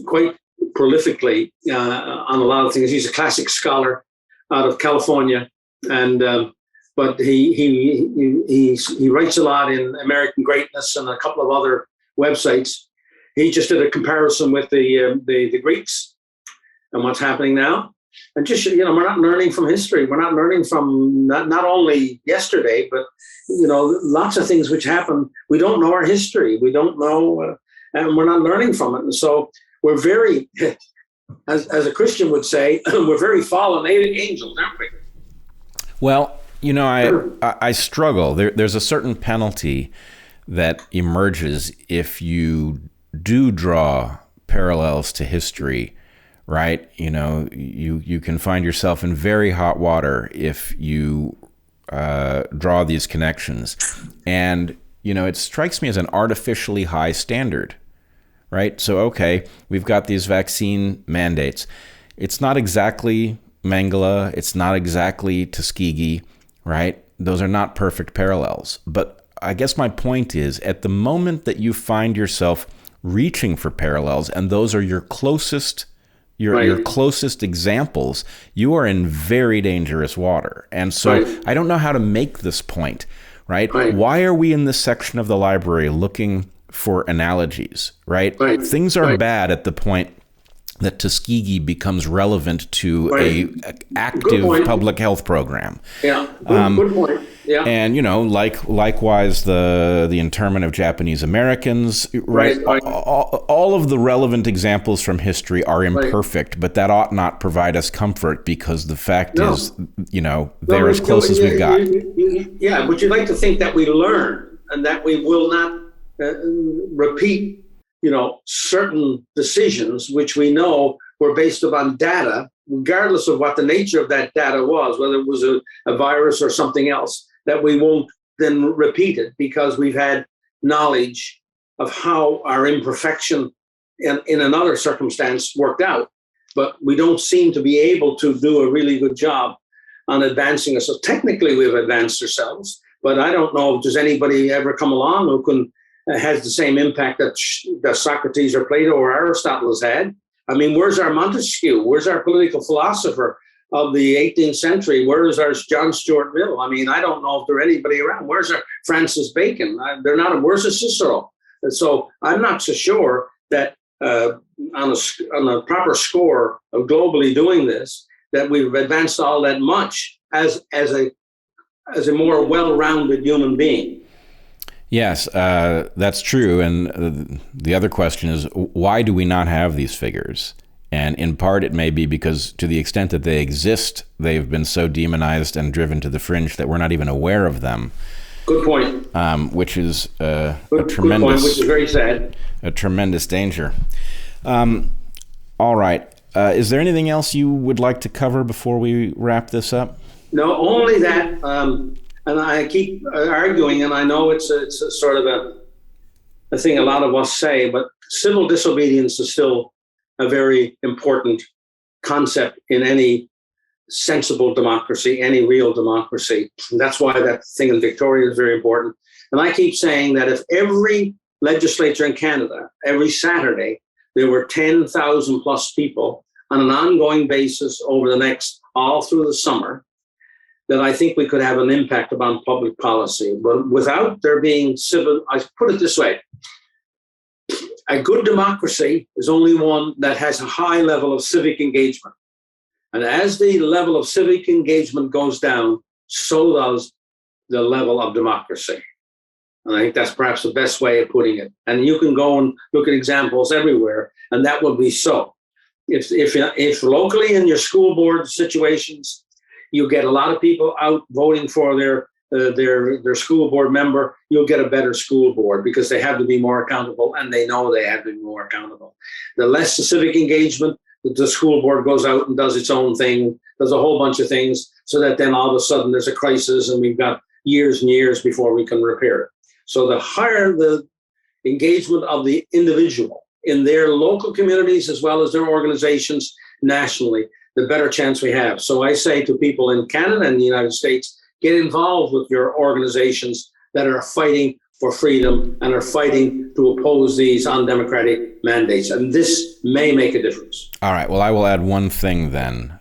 quite prolifically on a lot of things. He's a classic scholar out of California, and but he writes a lot in American Greatness and a couple of other websites. He just did a comparison with the Greeks and what's happening now. And just, we're not learning from history. We're not learning from not only yesterday, but, lots of things which happen. We don't know our history. We don't know, and we're not learning from it. And so we're very, as a Christian would say, we're very fallen angels, aren't we? Well, I struggle. There's a certain penalty that emerges if you do draw parallels to history, right? You can find yourself in very hot water if you draw these connections. And, it strikes me as an artificially high standard, right? So, okay, we've got these vaccine mandates. It's not exactly Mengele. It's not exactly Tuskegee, right? Those are not perfect parallels. But I guess my point is, at the moment that you find yourself reaching for parallels, and those are your closest examples, you are in very dangerous water. And so I don't know how to make this point, right? Why are we in this section of the library looking for analogies, right? Things are bad at the point that Tuskegee becomes relevant to a active public health program. Yeah, good point. Yeah. And, likewise, the internment of Japanese Americans, right? All of the relevant examples from history are imperfect, but that ought not provide us comfort, because the fact is, they're as close as we've got. Yeah, but you'd like to think that we learn and that we will not repeat certain decisions which we know were based upon data, regardless of what the nature of that data was, whether it was a virus or something else, that we won't then repeat it because we've had knowledge of how our imperfection in another circumstance worked out. But we don't seem to be able to do a really good job on advancing ourselves. Technically, we've advanced ourselves, but I don't know if there's anybody ever come along who has the same impact that Socrates or Plato or Aristotle has had. I mean, where's our Montesquieu? Where's our political philosopher of the 18th century? Where's our John Stuart Mill? I mean, I don't know if there's anybody around. Where's our Francis Bacon? They're not. Where's a Cicero? And so I'm not so sure that on a proper score of globally doing this, that we've advanced all that much as a more well-rounded human being. Yes, that's true. And the other question is, why do we not have these figures? And in part, it may be because to the extent that they exist, they've been so demonized and driven to the fringe that we're not even aware of them. Good point. Which is a tremendous, good point, which is very sad. A tremendous danger. All right. Is there anything else you would like to cover before we wrap this up? No, only that. And I keep arguing, and I know it's a sort of a thing a lot of us say, but civil disobedience is still a very important concept in any sensible democracy, any real democracy. And that's why that thing in Victoria is very important. And I keep saying that if every legislature in Canada, every Saturday, there were 10,000 plus people on an ongoing basis over the next, all through the summer, that I think we could have an impact upon public policy. But without there being civil, I put it this way, a good democracy is only one that has a high level of civic engagement. And as the level of civic engagement goes down, so does the level of democracy. And I think that's perhaps the best way of putting it. And you can go and look at examples everywhere, and that would be so. If locally in your school board situations, you get a lot of people out voting for their school board member, you'll get a better school board because they have to be more accountable and they know they have to be more accountable. The less the civic engagement, the school board goes out and does its own thing, does a whole bunch of things, so that then all of a sudden there's a crisis and we've got years and years before we can repair it. So the higher the engagement of the individual in their local communities as well as their organizations nationally, the better chance we have. So I say to people in Canada and the United States, get involved with your organizations that are fighting for freedom and are fighting to oppose these undemocratic mandates. And this may make a difference. All right. Well, I will add one thing then.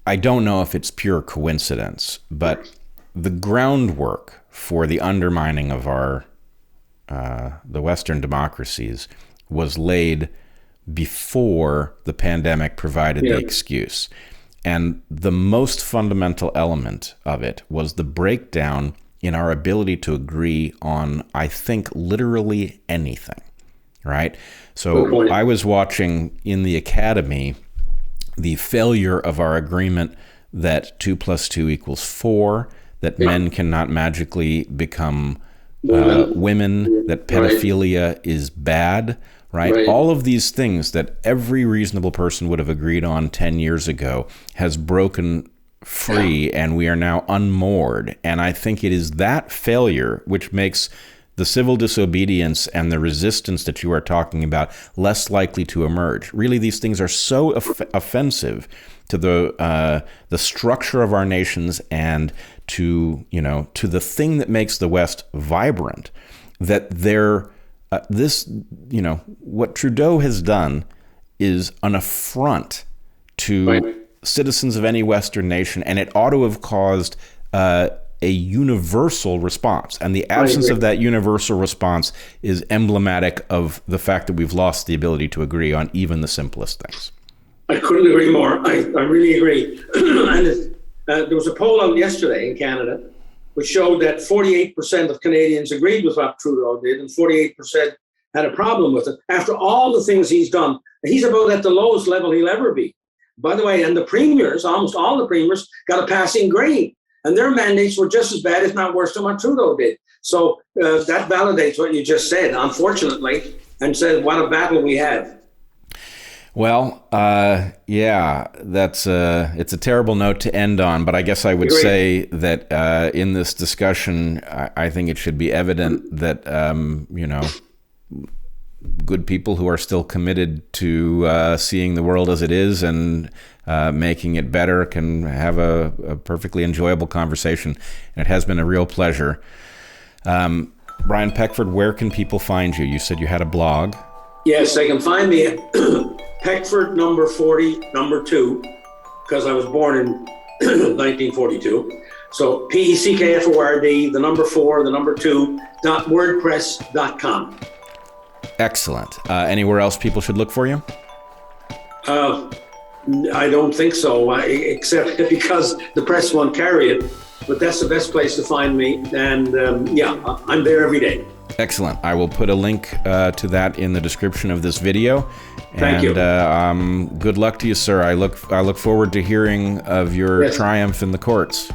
I don't know if it's pure coincidence, but the groundwork for the undermining of our the Western democracies was laid before the pandemic provided the excuse. And the most fundamental element of it was the breakdown in our ability to agree on, I think, literally anything, right? So I was watching in the academy the failure of our agreement that 2 + 2 = 4, that men cannot magically become women, that pedophilia is bad, right? All of these things that every reasonable person would have agreed on 10 years ago has broken free, and we are now unmoored. And I think it is that failure which makes the civil disobedience and the resistance that you are talking about less likely to emerge. Really, these things are so offensive to the structure of our nations and to the thing that makes the West vibrant, that what Trudeau has done is an affront to citizens of any Western nation, and it ought to have caused a universal response. And the absence of that universal response is emblematic of the fact that we've lost the ability to agree on even the simplest things. I couldn't agree more. I really agree. And there was a poll out yesterday in Canada which showed that 48% of Canadians agreed with what Trudeau did and 48% had a problem with it. After all the things he's done, he's about at the lowest level he'll ever be. By the way, and the premiers, almost all the premiers, got a passing grade. And their mandates were just as bad, if not worse, than what Trudeau did. So that validates what you just said, unfortunately, and said what a battle we have. Well, it's a terrible note to end on, but I guess I would say that in this discussion, I think it should be evident that, good people who are still committed to seeing the world as it is and making it better can have a perfectly enjoyable conversation. And it has been a real pleasure. Brian Peckford, where can people find you? You said you had a blog. Yes, they can find me at Peckford number 40, number 2, because I was born in 1942. So PECKFORD, the number 4, the number 2, .wordpress.com. Excellent. Anywhere else people should look for you? I don't think so, except because the press won't carry it. But that's the best place to find me. And I'm there every day. Excellent. I will put a link to that in the description of this video. Thank you. Good luck to you, sir. I look forward to hearing of your triumph in the courts.